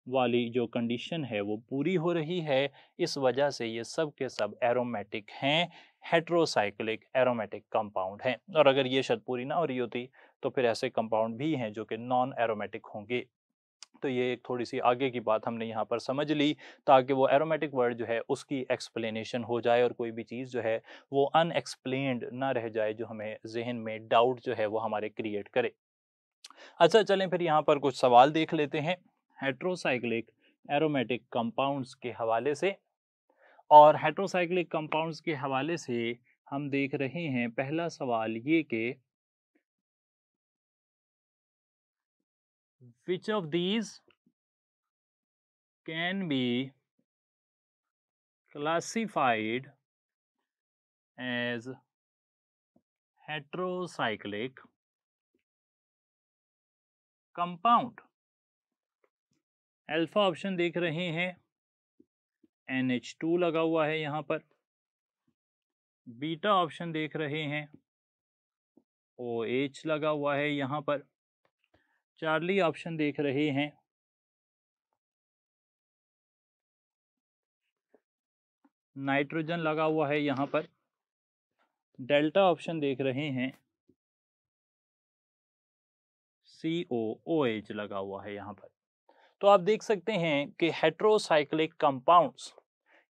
वाली जो कंडीशन है वो पूरी हो रही है। इस वजह से ये सब के सब एरोमेटिक हैं, हेटेरोसाइक्लिक एरोमेटिक कंपाउंड हैं। और अगर ये शर्त पूरी ना हो रही होती तो फिर ऐसे कंपाउंड भी हैं जो कि नॉन एरोमेटिक होंगे। तो ये एक थोड़ी-सी आगे की बात हमने यहाँ पर समझ ली ताकि वो एरोमेटिक वर्ड जो है उसकी एक्सप्लेनेशन हो जाए और कोई भी चीज़ जो है वो अनएक्सप्लेन्ड ना रह जाए जो हमें ज़हन में डाउट जो है वो हमारे क्रिएट करे। अच्छा चलें फिर यहाँ पर कुछ सवाल देख लेते हैं हेटेरोसाइक्लिक एरोमेटिक कंपाउंड्स के हवाले से। और हेटेरोसाइक्लिक कंपाउंड्स के हवाले से हम देख रहे हैं पहला सवाल ये कि which of these can be classified as heterocyclic compound? Alpha option देख रहे हैं NH2 लगा हुआ है यहाँ पर। बीटा ऑप्शन देख रहे हैं OH लगा हुआ है यहाँ पर। चार्ली ऑप्शन देख रहे हैं नाइट्रोजन लगा हुआ है यहाँ पर, डेल्टा ऑप्शन देख रहे हैं COOH लगा हुआ है यहाँ पर। तो आप देख सकते हैं कि हेट्रोसाइक्लिक कंपाउंड्स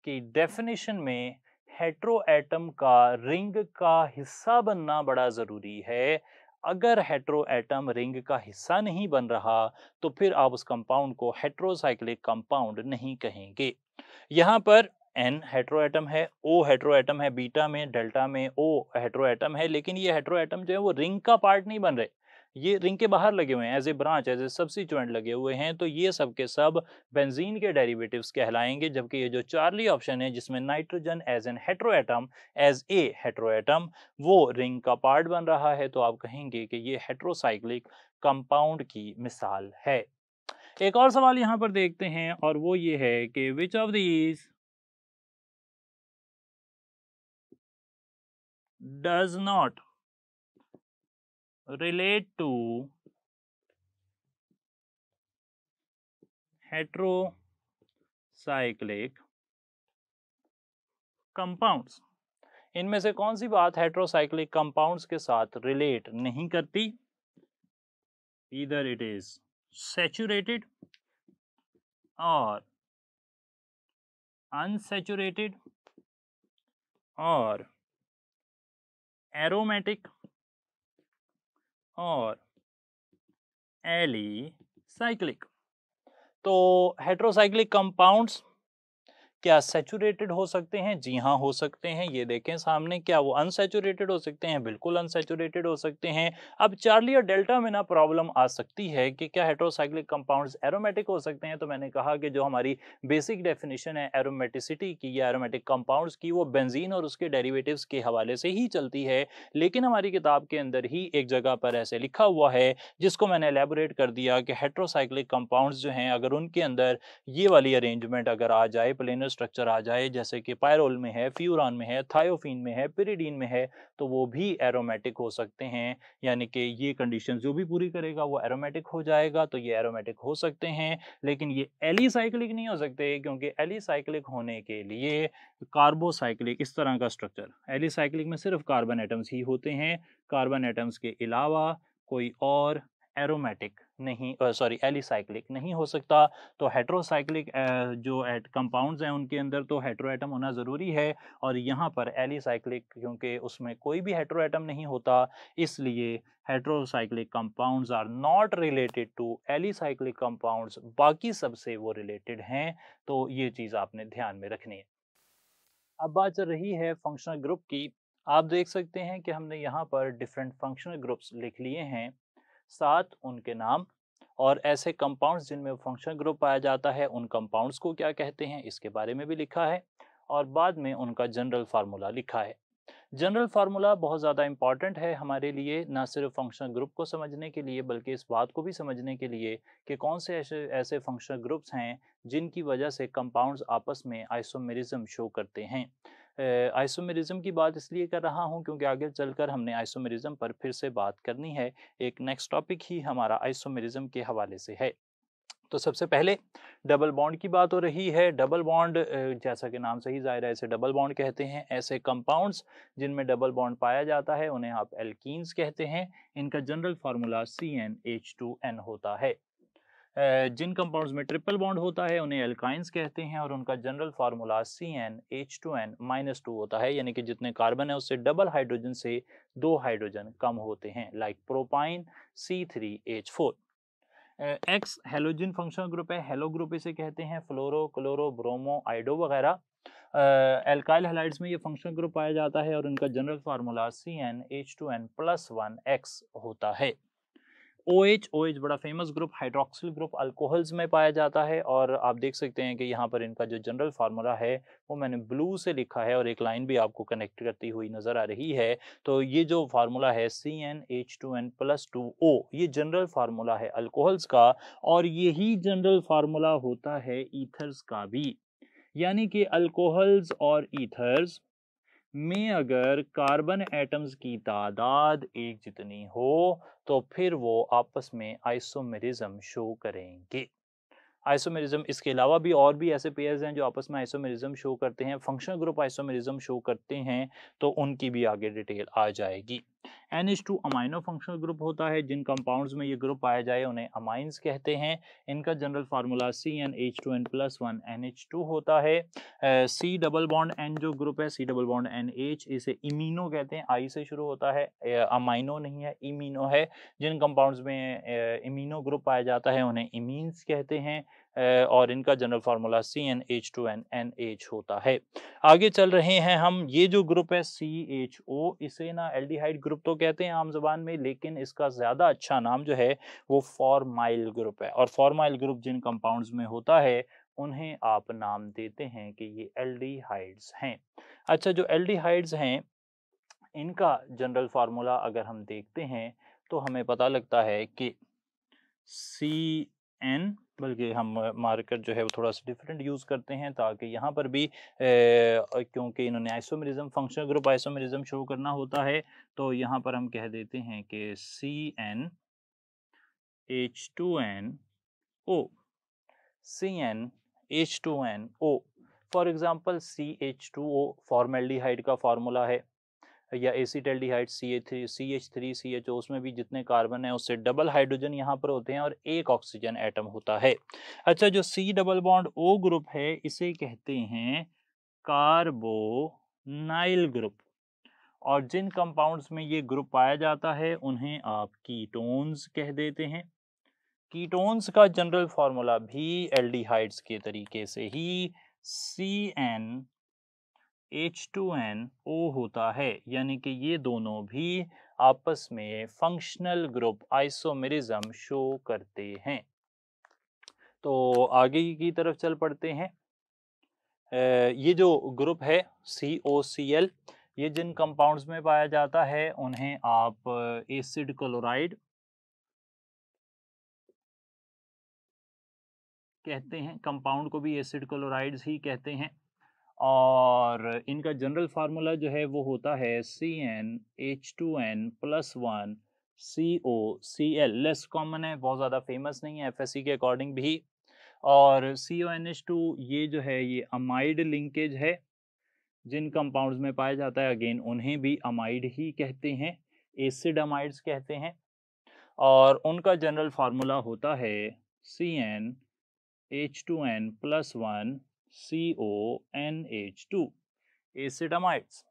की डेफिनेशन में हेट्रो एटम का रिंग का हिस्सा बनना बड़ा जरूरी है। अगर हेट्रो एटम रिंग का हिस्सा नहीं बन रहा तो फिर आप उस कंपाउंड को हेट्रोसाइक्लिक कंपाउंड नहीं कहेंगे। यहाँ पर N हेट्रो एटम है, O हेट्रो एटम है, बीटा में डेल्टा में O हेट्रो एटम है, लेकिन ये हेट्रो एटम जो है वो रिंग का पार्ट नहीं बन रहे, ये रिंग के बाहर लगे हुए हैं, as a branch, as a substituent लगे हुए हैं। तो ये सब के सब बेंजीन के डेरिवेटिव्स कहलाएंगे। जबकि ये जो चार्ली ऑप्शन है जिसमें nitrogen as an hetero atom, as a hetero atom, वो रिंग का पार्ट बन रहा है, तो आप कहेंगे कि ये हेट्रोसाइक्लिक कंपाउंड की मिसाल है। एक और सवाल यहां पर देखते हैं और वो ये है कि which of these does not relate to heterocyclic compounds। इनमें से कौन सी बात हेट्रोसाइक्लिक कंपाउंड्स के साथ रिलेट नहीं करती? ईदर इट इज सैचुरेटेड और अनसैचुरेटेड और एरोमेटिक और एलिसाइक्लिक। तो हेट्रोसाइक्लिक कंपाउंड्स क्या सैचुरेटेड हो सकते हैं? जी हाँ, हो सकते हैं। ये देखें सामने, क्या वो अनसैचुरेटेड हो सकते हैं? बिल्कुल अनसैचुरेटेड हो सकते हैं। अब चार्ली और डेल्टा में ना प्रॉब्लम आ सकती है कि क्या हेट्रोसाइक्लिक कंपाउंड्स एरोमेटिक हो सकते हैं? तो मैंने कहा कि जो हमारी बेसिक डेफिनेशन है एरोमेटिसिटी की या एरोमेटिक कंपाउंड्स की, वो बेंजीन और उसके डेरिवेटिव्स के हवाले से ही चलती है। लेकिन हमारी किताब के अंदर ही एक जगह पर ऐसे लिखा हुआ है जिसको मैंने एलैबोरेट कर दिया कि हेट्रोसाइक्लिक कंपाउंड्स जो हैं, अगर उनके अंदर ये वाली अरेंजमेंट अगर आ जाए, प्लेनर स्ट्रक्चर आ जाए, जैसे कि पायरोल में है, फ्यूरान में है, थायोफीन में है, पिरिडीन में है, तो वो भी एरोमेटिक हो सकते हैं। यानी कि ये कंडीशन जो भी पूरी करेगा वो एरोमेटिक हो जाएगा, तो ये एरोमेटिक हो सकते हैं। लेकिन ये एलिसाइक्लिक नहीं हो सकते, क्योंकि एलिसाइक्लिक होने के लिए कार्बोसाइक्लिक इस तरह का स्ट्रक्चर, एलिसाइक्लिक में सिर्फ कार्बन एटम्स ही होते हैं, कार्बन एटम्स के अलावा कोई और एरोमेटिक नहीं, सॉरी, एलिसाइक्लिक नहीं हो सकता। तो हेट्रोसाइक्लिक जो कंपाउंड्स हैं उनके अंदर तो हेट्रो एटम होना ज़रूरी है, और यहाँ पर एलिसाइक्लिक क्योंकि उसमें कोई भी हेट्रो एटम नहीं होता, इसलिए heterocyclic compounds are not related to alicyclic compounds. बाकी सबसे वो रिलेटेड हैं, तो ये चीज़ आपने ध्यान में रखनी है। अब बात चल रही है फंक्शनल ग्रुप की। आप देख सकते हैं कि हमने यहाँ पर डिफरेंट फंक्शनल ग्रुप्स लिख लिए हैं, साथ उनके नाम, और ऐसे कंपाउंड्स जिनमें फंक्शनल ग्रुप पाया जाता है उन कंपाउंड्स को क्या कहते हैं इसके बारे में भी लिखा है, और बाद में उनका जनरल फार्मूला लिखा है। जनरल फार्मूला बहुत ज़्यादा इंपॉर्टेंट है हमारे लिए, ना सिर्फ फंक्शनल ग्रुप को समझने के लिए बल्कि इस बात को भी समझने के लिए कि कौन से ऐसे ऐसे फंक्शनल ग्रुप्स हैं जिनकी वजह से कंपाउंड्स आपस में आइसोमेरिज्म शो करते हैं। आइसोमेरिज्म की बात इसलिए कर रहा हूं क्योंकि आगे चलकर हमने आइसोमेरिज्म पर फिर से बात करनी है। एक नेक्स्ट टॉपिक ही हमारा आइसोमेरिज्म के हवाले से है। तो सबसे पहले डबल बॉन्ड की बात हो रही है। डबल बॉन्ड, जैसा कि नाम से ही जाहिर है, इसे डबल बॉन्ड कहते हैं। ऐसे कंपाउंड्स जिनमें डबल बॉन्ड पाया जाता है उन्हें आप एल्कीन्स कहते हैं। इनका जनरल फार्मूला CnH2n होता है। जिन कंपाउंड्स में ट्रिपल बॉन्ड होता है उन्हें एल्काइंस कहते हैं, और उनका जनरल फार्मूला CnH2n-2 होता है, यानी कि जितने कार्बन है उससे डबल हाइड्रोजन से 2 हाइड्रोजन कम होते हैं, like propyne C3H4। X halogen functional group है, हेलो ग्रुप इसे कहते हैं, फ्लोरो, क्लोरो, ब्रोमो, आइडो वगैरह। एल्काइल हैलाइड्स में ये फंक्शनल ग्रुप पाया जाता है और उनका जनरल फार्मूला CnH2n+1x होता है। OH बड़ा famous group, hydroxyl group alcohols में पाया जाता है, और आप देख सकते हैं कि यहाँ पर इनका जो जनरल फार्मूला है वो मैंने ब्लू से लिखा है और एक लाइन भी आपको कनेक्ट करती हुई नजर आ रही है। तो ये जो फार्मूला है CnH2n+2O, ये जनरल फार्मूला है अल्कोहल्स का, और यही जनरल फार्मूला होता है ईथर्स का भी। यानी कि अल्कोहल्स और ईथर्स में अगर कार्बन एटम्स की तादाद एक जितनी हो तो फिर वो आपस में आइसोमेरिज्म शो करेंगे। आइसोमेरिज्म। इसके अलावा भी और भी ऐसे पेयर्स हैं जो आपस में आइसोमेरिज्म शो करते हैं, फंक्शनल ग्रुप आइसोमेरिज्म शो करते हैं, तो उनकी भी आगे डिटेल आ जाएगी। NH2 अमाइनो फंक्शनल ग्रुप होता है, जिन कंपाउंड्स में ये ग्रुप पाया जाए उन्हें अमाइंस कहते हैं। इनका जनरल फार्मूला CnH2n+1 NH2 होता है। C डबल बॉन्ड N जो ग्रुप है, C डबल बॉन्ड NH, इसे इमीनो कहते हैं, I से शुरू होता है, अमाइनो नहीं है, इमीनो है। जिन कंपाउंड्स में इमीनो ग्रुप पाया जाता है उन्हें इमीन्स कहते हैं, और इनका जनरल फार्मूला CnH2n होता है। आगे चल रहे हैं हम। ये जो ग्रुप है CHO, इसे ना एल्डिहाइड ग्रुप तो कहते हैं आम जबान में, लेकिन इसका ज्यादा अच्छा नाम जो है वो फॉर्माइल ग्रुप है। और फॉर्माइल ग्रुप जिन कंपाउंड्स में होता है उन्हें आप नाम देते हैं कि ये एल्डिहाइड्स हैं। अच्छा, जो एल्डिहाइड्स हैं इनका जनरल फार्मूला अगर हम देखते हैं तो हमें पता लगता है कि CN, बल्कि हम मार्कर जो है वो थोड़ा सा डिफरेंट यूज करते हैं ताकि यहाँ पर भी क्योंकि इन्होंने isomerism, functional group isomerism show करना होता है, तो यहाँ पर हम कह देते हैं कि CnH2nO, CnH2nO। For example CH2O formaldehyde का फार्मूला है, या एसिटल्डिहाइड CH3CHO, उसमें भी जितने कार्बन है उससे डबल हाइड्रोजन यहाँ पर होते हैं और एक ऑक्सीजन एटम होता है। अच्छा, जो C double bond O group है इसे कहते हैं कार्बोनाइल ग्रुप, और जिन कंपाउंड्स में ये ग्रुप पाया जाता है उन्हें आप कीटोन्स कह देते हैं। कीटोन्स का जनरल फॉर्मूला भी एल्डिहाइड्स के तरीके से ही CnH2nO होता है, यानी कि ये दोनों भी आपस में फंक्शनल ग्रुप आइसोमेरिज्म शो करते हैं। तो आगे की तरफ चल पड़ते हैं। ये जो ग्रुप है COCl, ये जिन कंपाउंड्स में पाया जाता है उन्हें आप एसिड क्लोराइड कहते हैं, कंपाउंड को भी एसिड क्लोराइड्स ही कहते हैं। और इनका जनरल फार्मूला जो है वो होता है CnH2n+1 COCl। लेस कॉमन है, बहुत ज़्यादा फेमस नहीं है FSC के अकॉर्डिंग भी। और CONH2 ये जो है ये अमाइड लिंकेज है, जिन कंपाउंड्स में पाया जाता है अगेन उन्हें भी अमाइड ही कहते हैं, एसिड अमाइड्स कहते हैं। और उनका जनरल फार्मूला होता है CnH2n+1 CONH2, एसिड अमाइड्स।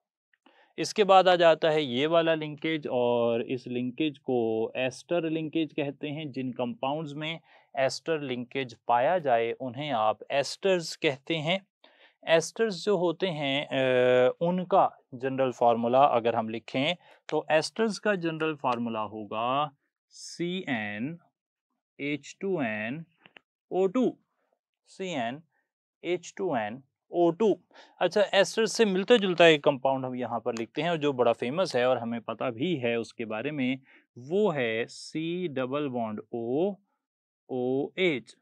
इसके बाद आ जाता है ये वाला लिंकेज, और इस लिंकेज को एस्टर लिंकेज कहते हैं। जिन कंपाउंड्स में एस्टर लिंकेज पाया जाए उन्हें आप एस्टर्स कहते हैं। एस्टर्स जो होते हैं उनका जनरल फार्मूला अगर हम लिखें तो एस्टर्स का जनरल फार्मूला होगा CnH2nO2, CnH2nO2। अच्छा, एस्टर से मिलता जुलता एक कंपाउंड हम यहाँ पर लिखते हैं और जो बड़ा फेमस है और हमें पता भी है उसके बारे में, वो है C double bond O OH।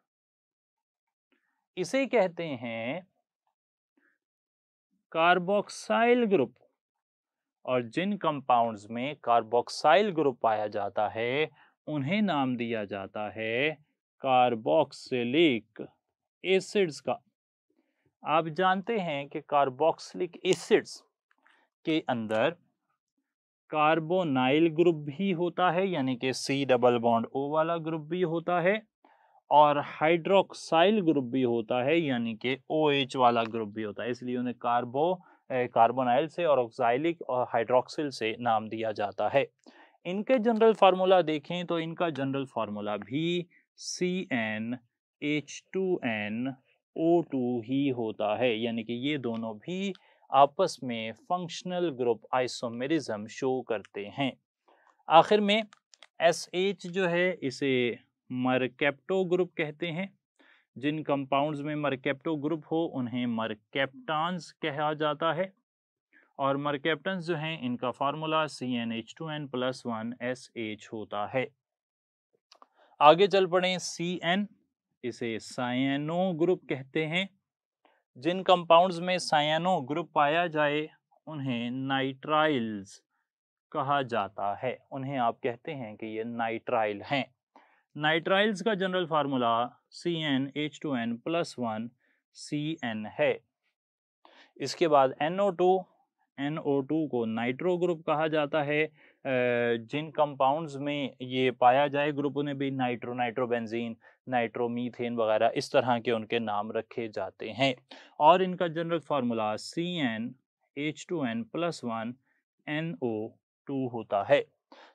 इसे कहते हैं कार्बोक्साइल ग्रुप, और जिन कंपाउंड्स में कार्बोक्साइल ग्रुप पाया जाता है उन्हें नाम दिया जाता है कार्बोक्सिलिक एसिड्स का। आप जानते हैं कि कार्बोक्सिलिक एसिड्स के अंदर कार्बोनाइल ग्रुप भी होता है, यानी कि C डबल बॉन्ड O वाला ग्रुप भी होता है, और हाइड्रोक्साइल ग्रुप भी होता है, यानी कि OH वाला ग्रुप भी होता है। इसलिए उन्हें कार्बोनाइल से और ऑक्साइलिक और हाइड्रोक्सिल से नाम दिया जाता है। इनके जनरल फार्मूला देखें तो इनका जनरल फार्मूला भी CnH2nO2 ही होता है, यानी कि ये दोनों भी आपस में फंक्शनल ग्रुप आइसोमेरिज्म शो करते हैं। आखिर में SH जो है इसे मरकेप्टो ग्रुप कहते हैं। जिन कंपाउंड्स में मरकेप्टो ग्रुप हो उन्हें मरकेप्टान्स कहा जाता है, और मरकेप्टन्स जो हैं इनका फार्मूला CnH2n+1 SH होता है। आगे चल पड़े CN, इसे सायनो ग्रुप कहते हैं। जिन कंपाउंड्स में सायनो ग्रुप पाया जाए उन्हें नाइट्राइल्स कहा जाता है, उन्हें आप कहते हैं कि ये नाइट्राइल हैं। नाइट्राइल्स का जनरल फार्मूला CnH2n+1 Cn है। इसके बाद NO2 को नाइट्रो ग्रुप कहा जाता है। जिन कंपाउंड्स में ये पाया जाए ग्रुप उन्हें भी नाइट्रोबेंजीन, नाइट्रोमीथेन वगैरह इस तरह के उनके नाम रखे जाते हैं। और इनका जनरल फार्मूला CnH2n+1 NO2 होता है।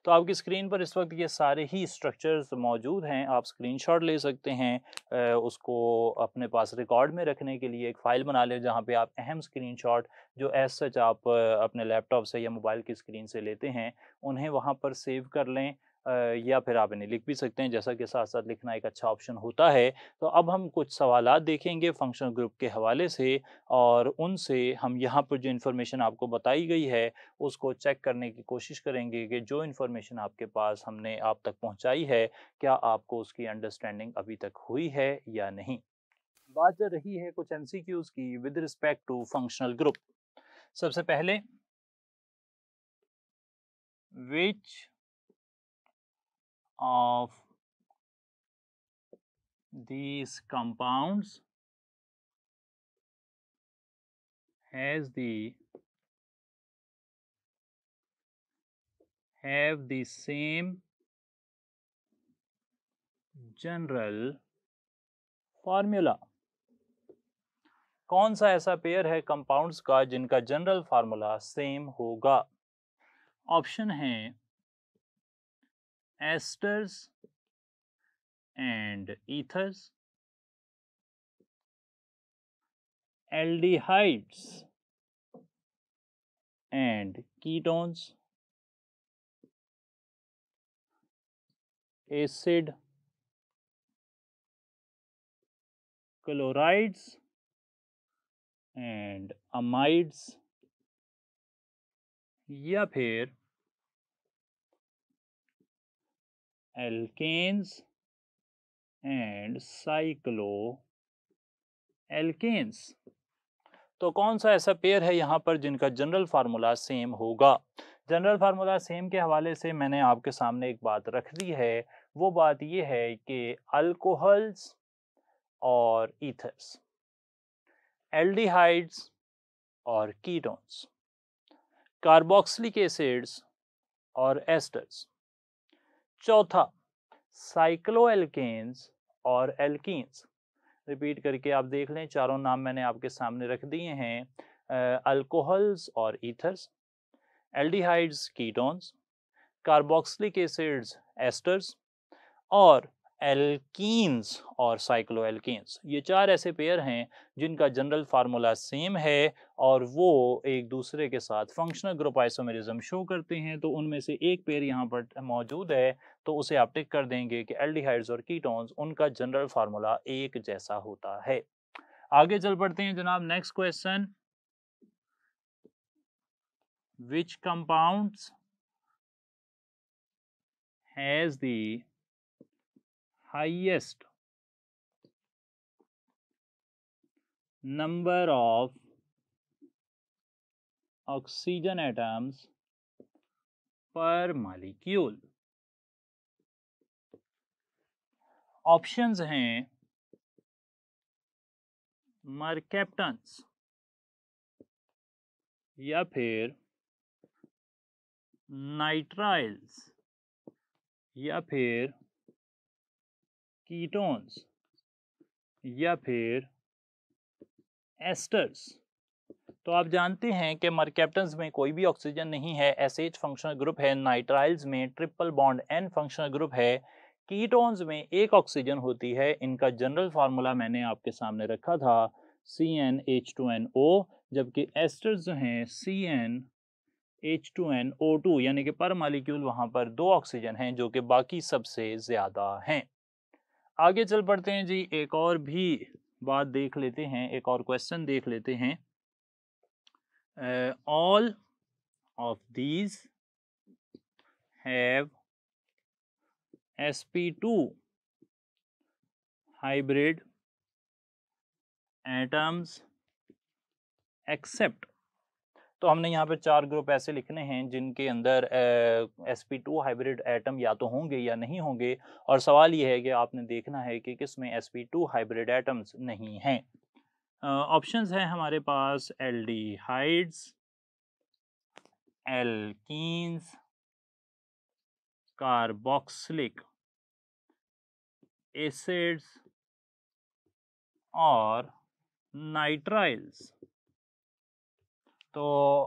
तो आपकी स्क्रीन पर इस वक्त ये सारे ही स्ट्रक्चर्स मौजूद हैं, आप स्क्रीनशॉट ले सकते हैं। उसको अपने पास रिकॉर्ड में रखने के लिए एक फ़ाइल बना लें जहाँ पे आप अहम स्क्रीनशॉट जो एज सच आप अपने लैपटॉप से या मोबाइल की स्क्रीन से लेते हैं उन्हें वहाँ पर सेव कर लें। या फिर आप इन्हें लिख भी सकते हैं, जैसा कि साथ साथ लिखना एक अच्छा ऑप्शन होता है। तो अब हम कुछ सवालात देखेंगे फंक्शनल ग्रुप के हवाले से, और उनसे हम यहाँ पर जो इन्फॉर्मेशन आपको बताई गई है उसको चेक करने की कोशिश करेंगे कि जो इन्फॉर्मेशन आपके पास हमने आप तक पहुँचाई है, क्या आपको उसकी अंडरस्टैंडिंग अभी तक हुई है या नहीं। बात चल रही है कुछ एमसीक्यूज की with respect to functional group. सबसे पहले, which of these compounds has the have the same general formula? कौन सा ऐसा पेयर है कंपाउंड्स का जिनका जनरल फार्मूला सेम होगा? ऑप्शन है asters and ethers, aldehydes and ketones, acid chlorides and amides, या फिर एल्केन्स एंड साइक्लो एल्केन्स। तो कौन सा ऐसा पेयर है यहाँ पर जिनका जनरल फार्मूला सेम होगा? जनरल फार्मूला सेम के हवाले से मैंने आपके सामने एक बात रख दी है। वो बात ये है कि अल्कोहल्स और ईथर्स, एल्डिहाइड्स और कीटोन्स, कार्बोक्सिलिक एसिड्स और एस्टर्स, चौथा साइक्लोएल्केन्स और एल्कीन्स। रिपीट करके आप देख लें, चारों नाम मैंने आपके सामने रख दिए हैं। अल्कोहल्स और ethers, aldehydes ketones, carboxylic acids asters और एल्कीन्स और साइक्लोएल्कीन्स। ये चार ऐसे पेयर हैं जिनका जनरल फार्मूला सेम है और वो एक दूसरे के साथ फंक्शनल ग्रुप आइसोमेरिज्म शो करते हैं। तो उनमें से एक पेयर यहाँ पर मौजूद है, तो उसे आप टिक कर देंगे कि एल्डिहाइड्स और कीटोन्स उनका जनरल फार्मूला एक जैसा होता है। आगे चल पड़ते हैं जनाब, next question, which compounds has the highest number of oxygen atoms per molecule? Options हैं मरकैप्टन्स, या फिर नाइट्राइल्स, या फिर कीटोन्स, या फिर एस्टर्स। तो आप जानते हैं कि मरकैप्टन्स में कोई भी ऑक्सीजन नहीं है, एसएच फंक्शनल ग्रुप है। नाइट्राइल्स में triple bond N functional group है। कीटोन्स में एक ऑक्सीजन होती है। इनका जनरल फार्मूला मैंने आपके सामने रखा था CnH2nO, जबकि एस्टर्स जो हैं CnH2nO2, यानी कि पर मालिक्यूल वहां पर दो ऑक्सीजन हैं जो कि बाकी सबसे ज्यादा हैं। आगे चल पड़ते हैं जी, एक और भी बात देख लेते हैं, एक और क्वेश्चन देख लेते हैं। all of these have sp2 hybrid atoms except, तो हमने यहाँ पे 4 ग्रुप ऐसे लिखने हैं जिनके अंदर sp2 हाइब्रिड एटम या तो होंगे या नहीं होंगे, और सवाल ये है कि आपने देखना है कि किसमें sp2 हाइब्रिड एटम्स नहीं हैं। ऑप्शंस हैं हमारे पास एल्डिहाइड्स, एल्कीन्स, कार्बोक्सिलिक एसिड्स और नाइट्राइल्स। तो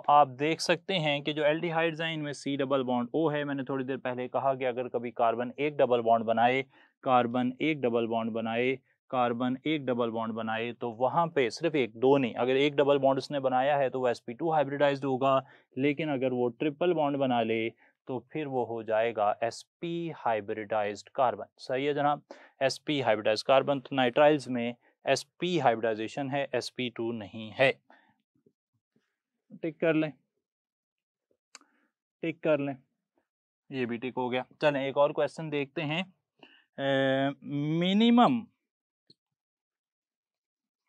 आप देख सकते हैं कि जो एल्डिहाइड्स हैं इनमें C डबल बॉन्ड O है। मैंने थोड़ी देर पहले कहा कि अगर कभी कार्बन एक डबल बॉन्ड बनाए, कार्बन एक डबल बॉन्ड बनाए, कार्बन एक डबल बॉन्ड बनाए, तो वहाँ पे सिर्फ एक, दो नहीं, अगर एक डबल बॉन्ड उसने बनाया है तो वो sp2 हाइब्रिडाइज्ड होगा। लेकिन अगर वो ट्रिपल बॉन्ड बना ले तो फिर वो हो जाएगा sp हाइब्रिडाइज्ड कार्बन। सही है जनाब, sp हाइब्रिडाइज्ड कार्बन। तो नाइट्राइल्स में sp हाइब्रिडाइजेशन है, sp2 नहीं है। टिक कर लें, टिक कर लें, ये भी टिक हो गया। चलें एक और क्वेश्चन देखते हैं। Minimum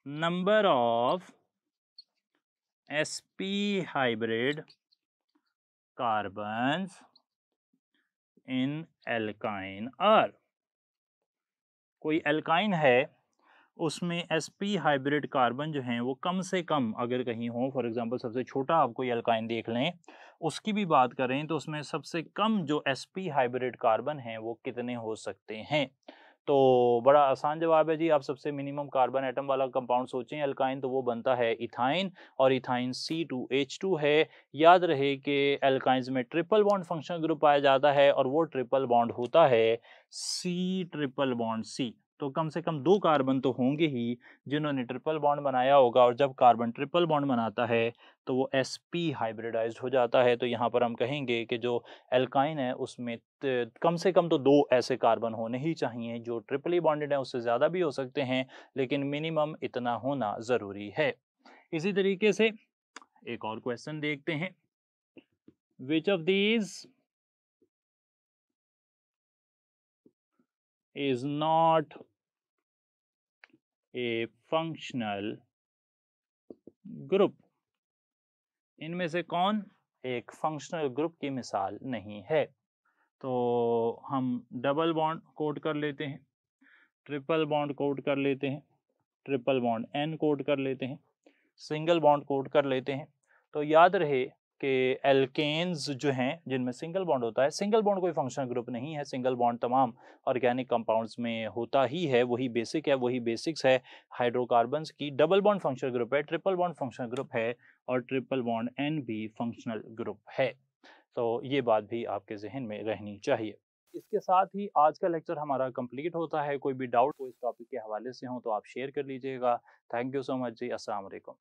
number of sp hybrid carbons in alkyne are. कोई एल्काइन है, उसमें sp हाइब्रिड कार्बन जो हैं वो कम से कम अगर कहीं हो, फॉर एग्जांपल सबसे छोटा आप कोई एल्काइन देख लें, उसकी भी बात करें तो उसमें सबसे कम जो sp हाइब्रिड कार्बन हैं वो कितने हो सकते हैं। तो बड़ा आसान जवाब है जी। आप सबसे मिनिमम कार्बन एटम वाला कंपाउंड सोचें एल्काइन, तो वो बनता है इथाइन, और इथाइन C2H2 है। याद रहे कि एल्काइंस में ट्रिपल बॉन्ड फंक्शनल ग्रुप पाया जाता है और वो ट्रिपल बॉन्ड होता है C ट्रिपल बॉन्ड C। तो कम से कम 2 कार्बन तो होंगे ही जिन्होंने ट्रिपल बॉन्ड बनाया होगा, और जब कार्बन ट्रिपल बॉन्ड बनाता है तो वो sp हाइब्रिडाइज्ड हो जाता है। तो यहाँ पर हम कहेंगे कि जो एल्काइन है उसमें कम से कम तो 2 ऐसे कार्बन होने ही चाहिए जो ट्रिपली बॉन्डेड है। उससे ज़्यादा भी हो सकते हैं, लेकिन मिनिमम इतना होना ज़रूरी है। इसी तरीके से एक और क्वेश्चन देखते हैं। Which of these is not a functional group। इनमें से कौन एक फंक्शनल ग्रुप की मिसाल नहीं है। तो हम डबल बॉन्ड कोड कर लेते हैं, ट्रिपल बॉन्ड कोड कर लेते हैं, ट्रिपल बॉन्ड n कोड कर लेते हैं, सिंगल बॉन्ड कोड कर लेते हैं। तो याद रहे कि एल्केन्स जो हैं जिनमें सिंगल बॉन्ड होता है, सिंगल बॉन्ड कोई फंक्शनल ग्रुप नहीं है। सिंगल बॉन्ड तमाम ऑर्गेनिक कंपाउंड्स में होता ही है, वही बेसिक है, वही बेसिक्स है हाइड्रोकार्बन्स की। डबल बॉन्ड फंक्शनल ग्रुप है, ट्रिपल बॉन्ड फंक्शनल ग्रुप है, और ट्रिपल बॉन्ड n भी फंक्शनल ग्रुप है। तो ये बात भी आपके जहन में रहनी चाहिए। इसके साथ ही आज का लेक्चर हमारा कंप्लीट होता है। कोई भी डाउट हो इस टॉपिक के हवाले से हो तो आप शेयर कर लीजिएगा। थैंक यू सो मच जी। अस्सलाम वालेकुम।